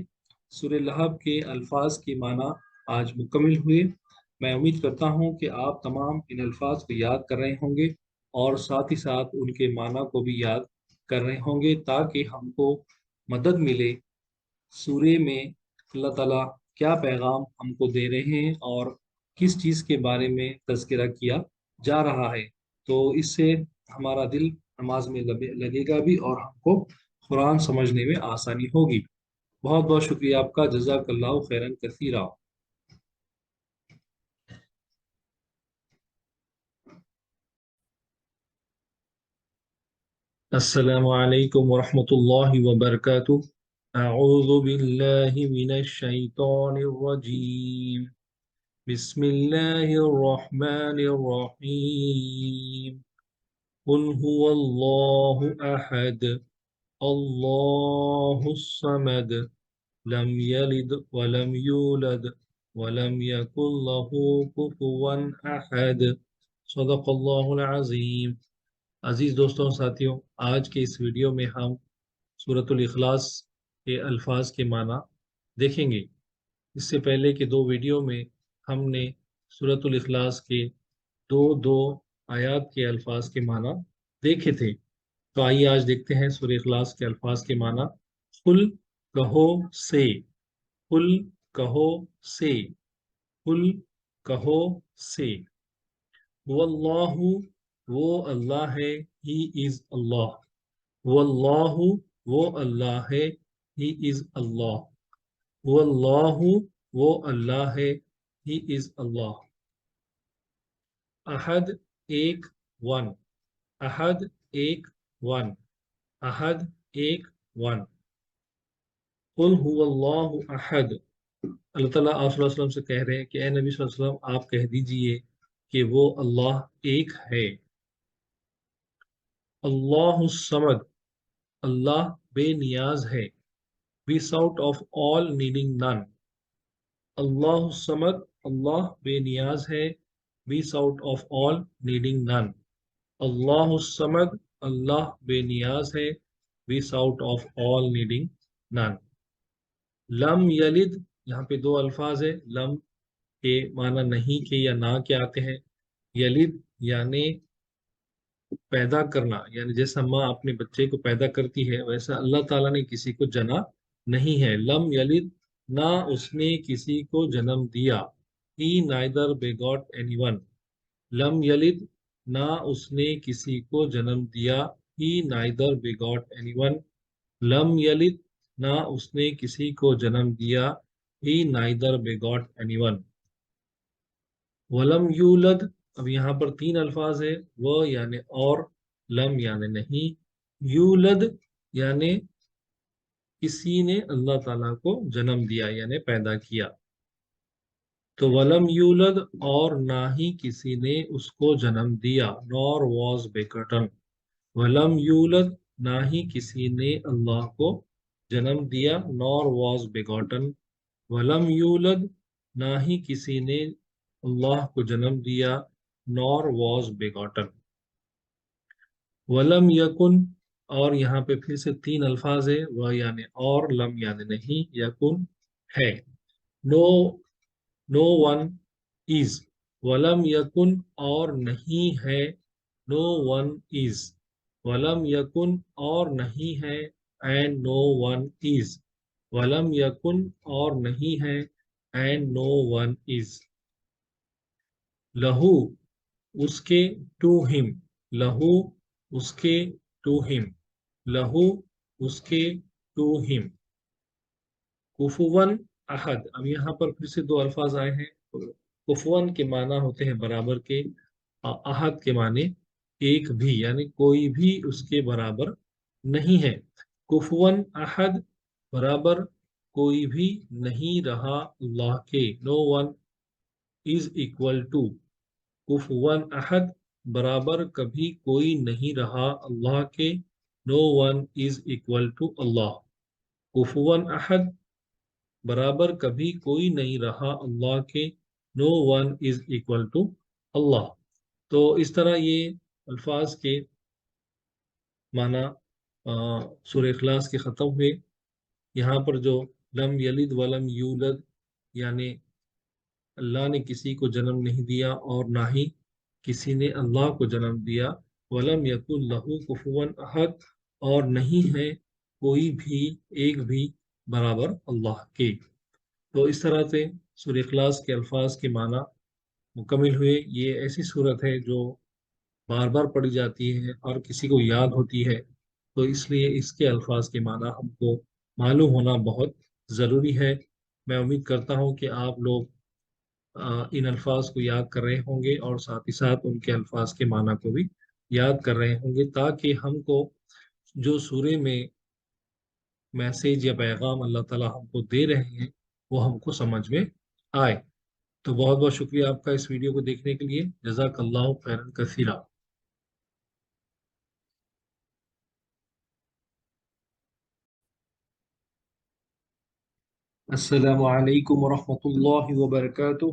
سورہ لہب کے الفاظ کے معنی آج مکمل ہوئے. میں امید کرتا ہوں کہ آپ تمام ان الفاظ کو یاد کر رہے ہوں گے اور ساتھ ہی ساتھ ان کے معنی کو بھی یاد کر رہے ہوں گے تاکہ ہم کو مدد ملے سورہ میں اللہ تعالیٰ کیا پیغام ہم کو دے رہے ہیں اور کس چیز کے بارے میں تذکرہ کیا جا رہا ہے. تو اس سے ہمارا دل نماز میں لگے گا بھی اور ہم کو قرآن سمجھنے میں آسانی ہوگی. بہت بہت شکریہ آپ کا. جزاک اللہ خیرن کثیرا. السلام علیکم ورحمۃ اللہ وبرکاتہ. اعوذ باللہ من الشیطان الرجیم. بسم اللہ الرحمن الرحیم. قل هو اللہ احد اللہ الصمد لم یلد ولم یولد ولم یکن له کفوا احد. صدق اللہ العظیم. عزیز دوستوں ساتھیوں، آج کے اس ویڈیو میں ہم سورۃ الاخلاص کے الفاظ کے معنی دیکھیں گے. اس سے پہلے کے دو ویڈیو میں ہم نے سورۃ الاخلاص کے دو آیات کے الفاظ کے معنی دیکھے تھے. تو آئیے آج دیکھتے ہیں سورۃ اخلاص کے الفاظ کے معنی. قل کہو سے. قل کہو سے. قل کہو سے. واللہ وہ اللہ ہے. ہی از اللہ. واللہ وہ اللہ ہے. ہی از اللہ. واللہ وہ اللہ ہے. ہی از اللہ. احد ایک ون. احد ایک ون. احد ایک ون. قل هو اللہ احد. اللہ تعالیٰ آپ صلی اللہ علیہ وسلم سے کہہ رہے ہیں کہ اے نبی صلی اللہ علیہ وسلم آپ کہہ دیجئے کہ وہ اللہ ایک ہے. اللہ الصمد اللہ بے نیاز ہے. without of all needing none. اللہ الصمد اللہ بے نیاز ہے. without of all needing none. اللہ الصمد اللہ بے نیاز ہے. without of all needing none. لم یلد یہاں پہ دو الفاظ ہے. لم کے معنی نہیں کے یا نہ کے آتے ہیں. یلد یعنی پیدا کرنا، یعنی جیسا ماں اپنے بچے کو پیدا کرتی ہے ویسا اللہ تعالیٰ نے کسی کو جنا نہیں ہے. لم یلد نہ اس نے کسی کو جنم دیا. he neither begot anyone. لم یلد نہ اس نے کسی کو جنم دیا. he neither begot anyone. لم یلد نہ اس نے کسی کو جنم دیا. he neither begot anyone. ولم یولد، اب یہاں پر تین الفاظ ہے، وہ یعنی اور، لم یعنی نہیں، یولد یعنی کسی نے اللہ تعالیٰ کو جنم دیا یعنی پیدا کیا. تو ولم یولد اور نہ ہی کسی نے اس کو جنم دیا. nor was begotten. ولم یولد نہ ہی کسی نے اللہ کو جنم دیا. nor was begotten. ولم یولد نہ ہی کسی نے اللہ کو جنم دیا. nor was begotten. ولم یکن، اور یہاں پہ پھر سے تین الفاظ ہے، وہ یعنی اور، لم یعنی نہیں، یکن ہے. no one is. ولم یکن اور نہیں ہے. no one is. ولم یکن اور نہیں ہے and no one is. ولم یکن اور نہیں ہے and no one is. لہو اس کے، to him. لہو اس کے، to him. لہو اس کے، to him. کفون احد، اب یہاں پر پھر سے دو الفاظ آئے ہیں. کفون کے معنی ہوتے ہیں برابر کے، احد کے معنی ایک بھی، یعنی کوئی بھی اس کے برابر نہیں ہے. کفون احد برابر کوئی بھی نہیں رہا اللہ کے. no one is equal to. کفون احد برابر کبھی کوئی نہیں رہا اللہ کے. no one is equal to اللہ. کفون احد برابر کبھی کوئی نہیں رہا اللہ کے. no one is equal to اللہ. تو اس طرح یہ الفاظ کے معنی سورہ اخلاص کے ختم ہوئے. یہاں پر جو لم یلد ولم یولد یعنی اللہ نے کسی کو جنم نہیں دیا اور نہ ہی کسی نے اللہ کو جنم دیا. ولم یکن لہو کفوا احد، اور نہیں ہے کوئی بھی ایک بھی برابر اللہ کے. تو اس طرح سے سورہ اخلاص کے الفاظ کے معنی مکمل ہوئے. یہ ایسی صورت ہے جو بار بار پڑھی جاتی ہے اور کسی کو یاد ہوتی ہے، تو اس لیے اس کے الفاظ کے معنی ہم کو معلوم ہونا بہت ضروری ہے. میں امید کرتا ہوں کہ آپ لوگ ان الفاظ کو یاد کر رہے ہوں گے اور ساتھ ہی ساتھ ان کے الفاظ کے معنی کو بھی یاد کر رہے ہوں گے، تاکہ ہم کو جو سورے میں میسیج یا پیغام اللہ تعالیٰ ہم کو دے رہے ہیں وہ ہم کو سمجھ میں آئے. تو بہت بہت شکریہ آپ کا اس ویڈیو کو دیکھنے کے لیے. جزاک اللہ خیرا کثیرا. السلام علیکم ورحمۃ اللہ وبرکاتہ.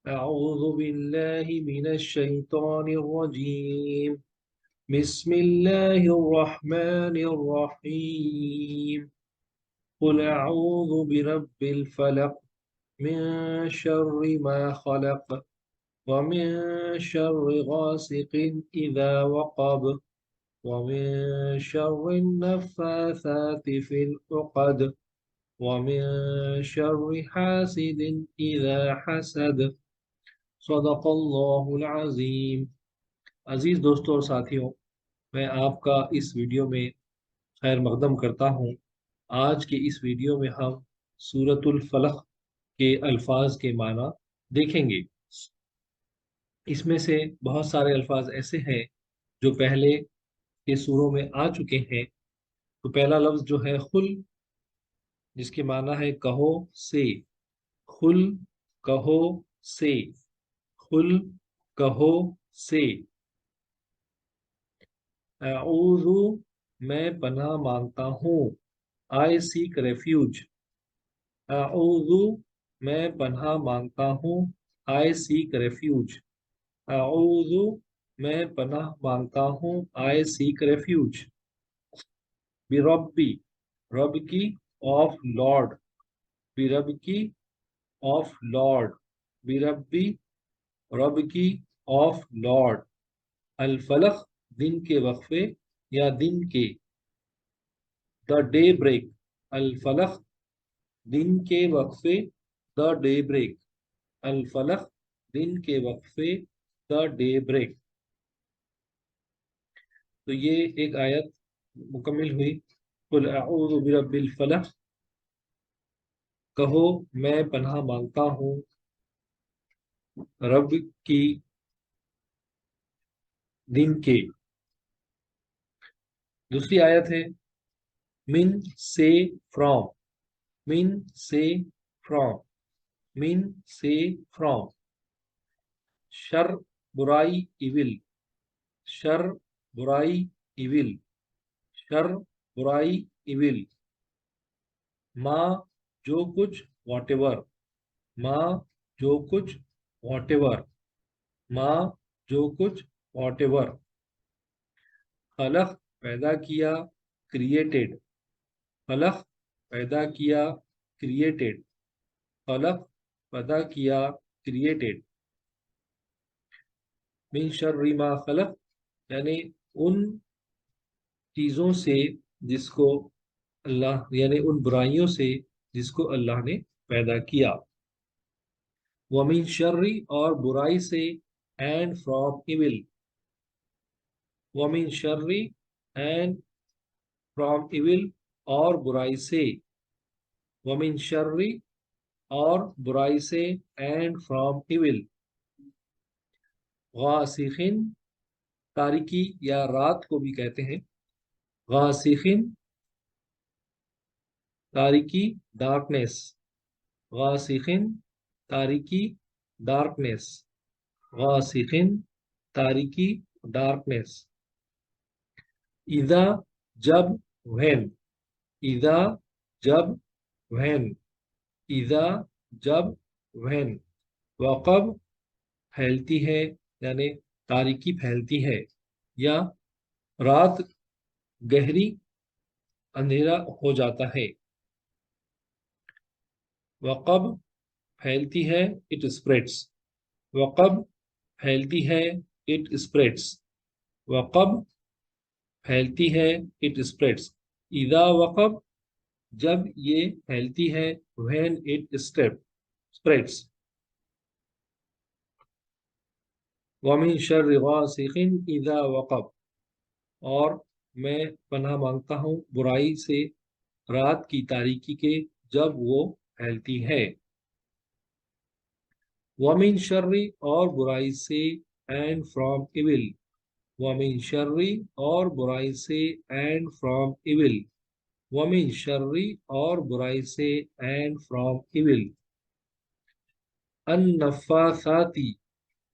اعوذ باللہ من الشیطان الرجیم. بسم اللہ الرحمن الرحیم. قل اعوذ برب الفلق من شر ما خلق ومن شر غاسق اذا وقب ومن شر النفاثات في العقد ومن شر حاسد اذا حسد. صدق اللہ العظیم. عزیز دوستوں اور ساتھیوں، میں آپ کا اس ویڈیو میں خیر مقدم کرتا ہوں. آج کے اس ویڈیو میں ہم سورۃ الفلق کے الفاظ کے معنی دیکھیں گے. اس میں سے بہت سارے الفاظ ایسے ہیں جو پہلے کے سوروں میں آ چکے ہیں. تو پہلا لفظ جو ہے خل، جس کے معنی ہے کہو سے. خل کہو سے. خل کہو سے. اعوذ میں پناہ مانگتا ہوں. I seek refuge. اعوذ میں پناہ مانگتا ہوں. I seek refuge. اعوذ میں پناہ مانگتا ہوں. I seek refuge. بربی، رب کی، of Lord. برب کی، of Lord. بربی، رب کی، of Lord. الفلق دن کے وقفے یا دن کے. The daybreak. الفلق دن کے وقفے. The daybreak. الفلق دن کے وقفے، دا ڈے بریک. تو یہ ایک آیت مکمل ہوئی. قل اعوذ برب الفلق، کہو میں پناہ مانگتا ہوں رب کی دن کے. دوسری آیت ہے من سے فرام، من سے فرام، من سے فرام. شر برائی ایول، شر برائی ایول، شر برائی ایول. ما جو کچھ واٹ ایور، ما جو کچھ واٹ ایور، ما جو کچھ واٹ ایور. خلق پیدا کیا، کریٹڈ، خلق پیدا کیا، کریٹڈ، خلق پیدا کیا، کریٹڈ. من شر ما خلق یعنی ان چیزوں سے جس کو اللہ، یعنی ان برائیوں سے جس کو اللہ نے پیدا کیا. ومن شر اور برائی سے، اینڈ فرام ایول، ومن شر اینڈ فرام ایول اور برائی سے، ومن شر اور برائی سے، اینڈ فرام ایول. غاسقن تاریکی یا رات کو بھی کہتے ہیں، غاسقن تاریکی ڈارکنیس، غاسقن تاریکی ڈارکنیس، غاسقن تاریکی ڈارکنیس. اذا جب، when، اذا جب، when، اذا جب، when. وقب پھیلتی ہے یعنی تاریکی پھیلتی ہے یا رات گہری اندھیرا ہو جاتا ہے. وقب پھیلتی ہے، اٹ اسپریڈس، وقب پھیلتی ہے، اٹ اسپریڈس، وقب پھیلتی ہے، اٹ اسپریڈس. اذا وقب جب یہ پھیلتی ہے، when it spreads. ومن شر غاسق اذا وقب اور میں پناہ مانگتا ہوں برائی سے رات کی تاریکی کے جب وہ پھیلتی ہے. ومن شر اور برائی سے، اینڈ فرام ایول، ومن شر اور برائی سے، اینڈ فرام ایول، ومن شر اور برائی سے، اینڈ فرام ایول. النفاثاتی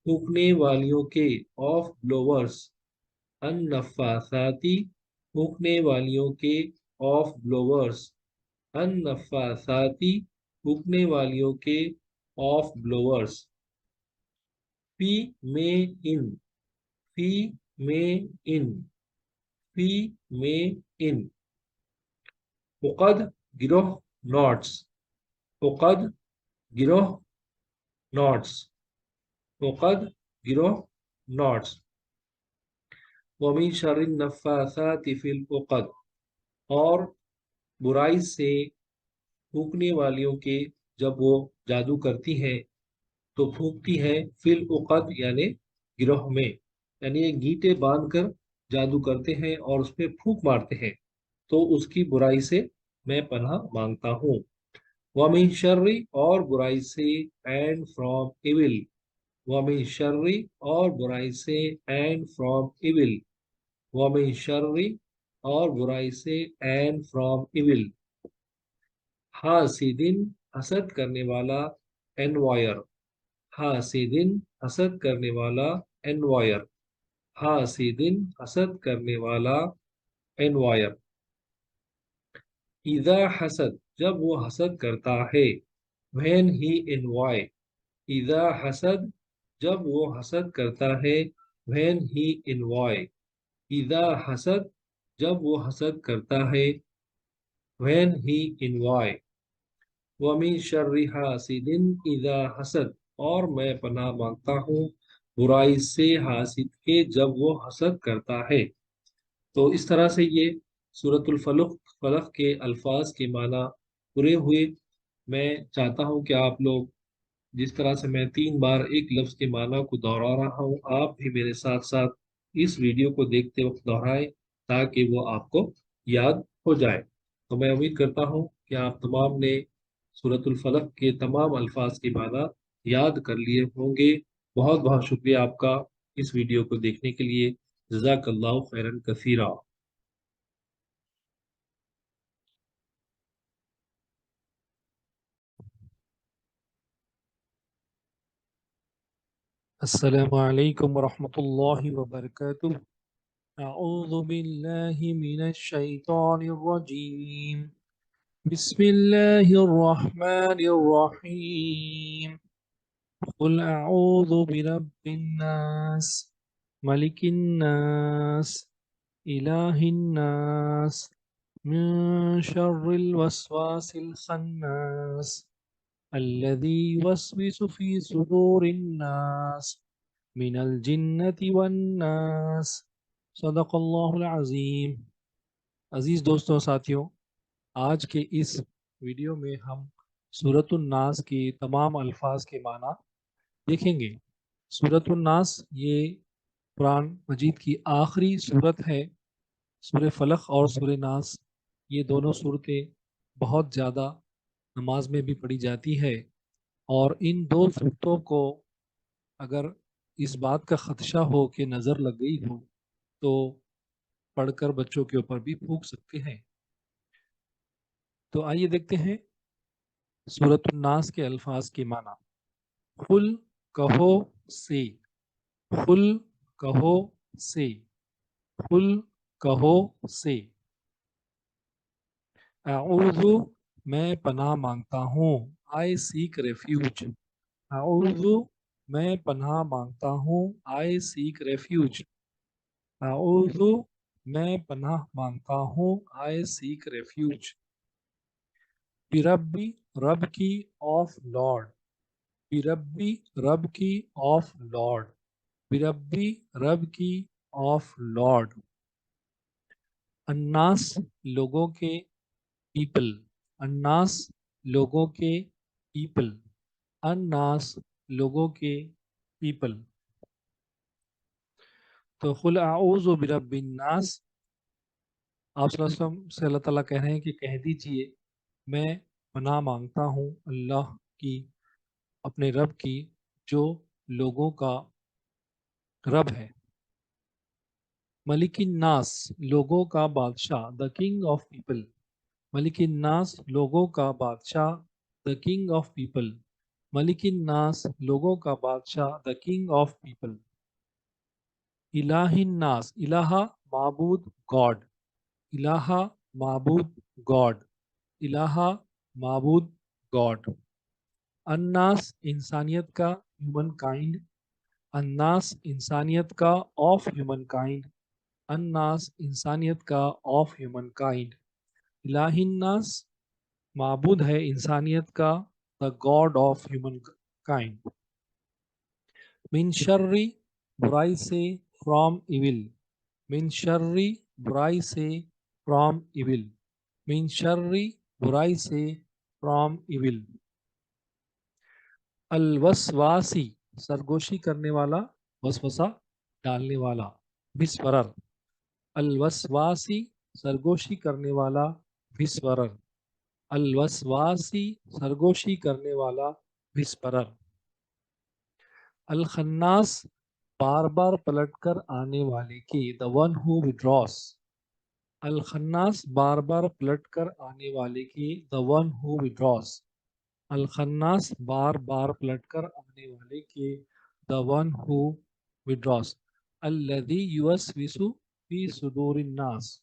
پھونکنے والیوں کے، آف بلوورس، النفاثاتی پھونکنے والیوں کے، آف بلوورس، النفاثاتی پھونکنے والیوں کے، آف بلوورس. فی میں ان، فی میں ان، فی میں ان. عقد گروہ، ناٹس، عقد گروہ، ناٹس، عقد گروہ، ناٹس. ومن شر النفاثات فی العقد اور برائی سے پھونکنے والیوں کے جب وہ جادو کرتی ہے تو پھونکتی ہے، فی العقد یعنی گروہ میں، یعنی یہ گیٹے باندھ کر جادو کرتے ہیں اور اس پہ پھونک مارتے ہیں، تو اس کی برائی سے میں پناہ مانگتا ہوں. ومن شر اور برائی سے، اینڈ فرام ایول، ومن شر اور برائی سے، اینڈ فرام ایول، ومن شر اور برائی سے، اینڈ فرام ایول. حاسدن حسد کرنے والا، انوائر، حاسدن حسد کرنے والا، انوائر، حاسدن حسد کرنے والا، انوائر. اذا حسد جب وہ حسد کرتا ہے، when he envy، اذا حسد جب وہ حسد کرتا ہے، when he envy، اذا حسد جب وہ حسد کرتا ہے، when he envy. ومن شر حاسد اذا حسد اور میں پناہ مانگتا ہوں برائی سے حاسد کے جب وہ حسد کرتا ہے. تو اس طرح سے یہ سورۃ الفلق کے الفاظ کے معنی پورے ہوئے. میں چاہتا ہوں کہ آپ لوگ جس طرح سے میں 3 بار ایک لفظ کے معنی کو دوہرا رہا ہوں، آپ بھی میرے ساتھ ساتھ اس ویڈیو کو دیکھتے وقت دہرائیں تاکہ وہ آپ کو یاد ہو جائے۔ تو میں امید کرتا ہوں کہ آپ تمام نے سورۃ الفلق کے تمام الفاظ کے معنی یاد کر لیے ہوں گے۔ بہت بہت شکریہ آپ کا اس ویڈیو کو دیکھنے کے لیے۔ جزاک اللہ خیرن کثیرا۔ السلام علیکم ورحمۃ اللہ وبرکاتہ۔ اعوذ باللہ من الشیطان الرجیم، بسم اللہ الرحمن الرحیم۔ قل اعوذ برب الناس، ملک الناس، الہ الناس، من شر الوسواس الخناس، الذي يوسوس في صدور الناس من الجنة والناس۔ صدق اللہ العظیم۔ عزیز دوستوں اور ساتھیوں، آج کے اس ویڈیو میں ہم سورۃ الناس کی تمام الفاظ کے معنی دیکھیں گے۔ سورۃ الناس یہ قرآن مجید کی آخری صورت ہے۔ سورہ فلق اور سورہ ناس یہ دونوں صورتیں بہت زیادہ نماز میں بھی پڑھی جاتی ہے، اور ان دو صورتوں کو اگر اس بات کا خدشہ ہو کہ نظر لگ گئی ہو تو پڑھ کر بچوں کے اوپر بھی پھونک سکتے ہیں۔ تو آئیے دیکھتے ہیں سورۃ الناس کے الفاظ کے معنی۔ قل کہو سے، قل کہو سے، قل کہو سے۔ اعوذ میں پناہ مانگتا ہوں، I seek refuge۔ اعوذ میں پناہ مانگتا ہوں، I seek refuge۔ اعوذ میں پناہ مانگتا ہوں، I seek refuge۔ بربی رب کی، آف لارڈ، بربی رب کی، آف لارڈ، بربی رب کی، آف لارڈ۔ الناس لوگوں کے، پیپل، الناس لوگوں کے، پیپل، الناس لوگوں کے، پیپل۔ تو قل اعوذ برب الناس، آپ صلی اللہ علیہ وسلم سے اللہ تعالیٰ کہہ رہے ہیں کہ کہہ دیجئے میں پناہ مانگتا ہوں اللہ کی، اپنے رب کی جو لوگوں کا رب ہے۔ ملک الناس لوگوں کا بادشاہ، دا کنگ آف پیپل، ملک الناس لوگوں کا بادشاہ، دا کنگ آف پیپل، ملک الناس لوگوں کا بادشاہ، دا کنگ آف پیپل۔ الہ الناس، الہ معبود، گاڈ، الہ معبود، گاڈ، الہ معبود، گاڈ۔ الناس انسانیت کا، ہیومن کائنڈ، الناس انسانیت کا، آف ہیومن کائنڈ، الناس انسانیت کا، آف ہیومن کائنڈ۔ الہ الناس معبود ہے انسانیت کا، the God of human kind. من شر برائی سے، فرام ایول، من شر برائی سے، فرام ایول، من شر برائی سے، فرام ایول۔ الوسواسی سرگوشی کرنے والا، وسوسہ ڈالنے والا، وسورر، الوسواسی سرگوشی کرنے والا، وسورر، الوسواسی سرگوشی کرنے والا، وسپرر۔ الخناس بار بار پلٹ کر آنے والے کی، the one who withdraws، الخناس بار بار پلٹ کر آنے والے کی، the one who withdraws، الخناس بار بار پلٹ کر آنے والے کی، the one who withdraws۔ الذی یوسوس فی صدور الناس،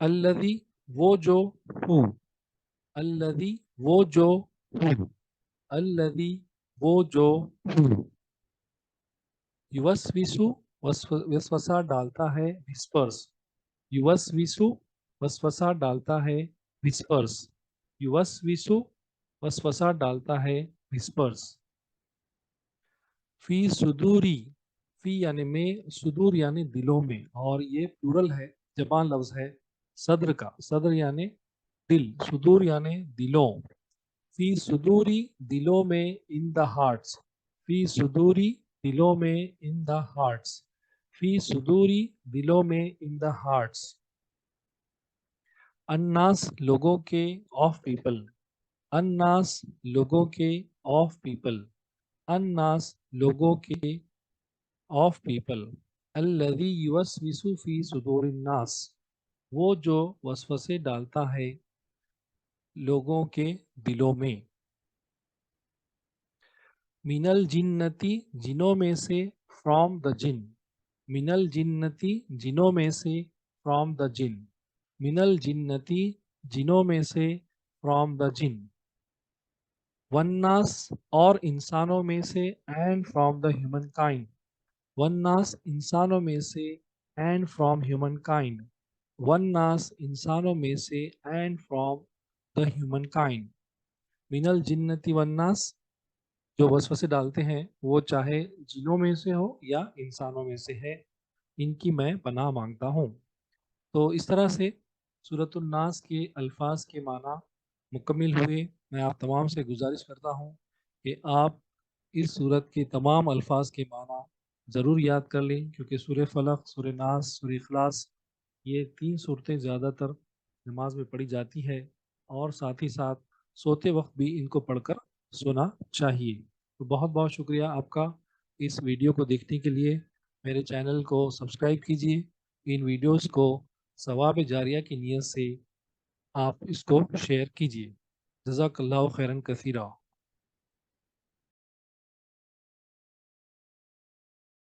الذی وہ جو، ہو، الذی وہ جو، ہو، الذی وہ جو، ہو۔ یوسوسو وسوسہ ڈالتا ہے، وسپرس، یوسوسو وسوسہ ڈالتا ہے، وسپرس، یوسوسو وسوسہ ڈالتا ہے، وسپرس۔ فی صدوری، فی یعنی میں، صدور یعنی دلوں میں، اور یہ پلورل ہے، جمع لفظ ہے، صدر کا، صدر یعنی دل، صدور یعنی دلوں، فی صدوری دلوں میں، ان دا ہارٹس، فی صدوری دلوں میں، ان دا ہارٹس، فی صدوری دلوں میں، ان دا ہارٹس، الناس لوگوں کے، آف پیپل، الناس لوگوں کے، آف پیپل، الناس لوگوں کے، آف پیپل، الذی یوسوس فی صدور الناس، وہ جو وسوسے ڈالتا ہے لوگوں کے دلوں میں، من الجنتی جنوں میں سے، فرام دا جن، من الجنتی جنوں میں سے، فرام دا جن، من الجنتی جنوں میں سے، فرام دا جن، والناس اور انسانوں میں سے، and from the human kind, والناس انسانوں میں سے، اینڈ فرام ہیومن کائنڈ، والناس انسانوں میں سے، and from the human kind, من الجنتی والناس جو وسوسے ڈالتے ہیں وہ چاہے جنوں میں سے ہو یا انسانوں میں سے ہے، ان کی میں پناہ مانگتا ہوں۔ تو اس طرح سے سورۃ الناس کے الفاظ کے معنی مکمل ہوئے۔ میں آپ تمام سے گزارش کرتا ہوں کہ آپ اس سورت کے تمام الفاظ کے معنی ضرور یاد کر لیں، کیونکہ سورہ فلق، سورہ ناس، سورہ اخلاص، یہ 3 صورتیں زیادہ تر نماز میں پڑھی جاتی ہے، اور ساتھ ہی ساتھ سوتے وقت بھی ان کو پڑھ کر سونا چاہیے۔ تو بہت بہت شکریہ آپ کا اس ویڈیو کو دیکھنے کے لیے۔ میرے چینل کو سبسکرائب کیجیے، ان ویڈیوز کو ثواب جاریہ کی نیت سے آپ اس کو شیئر کیجیے۔ جزاک اللہ خیرن کثیرہ۔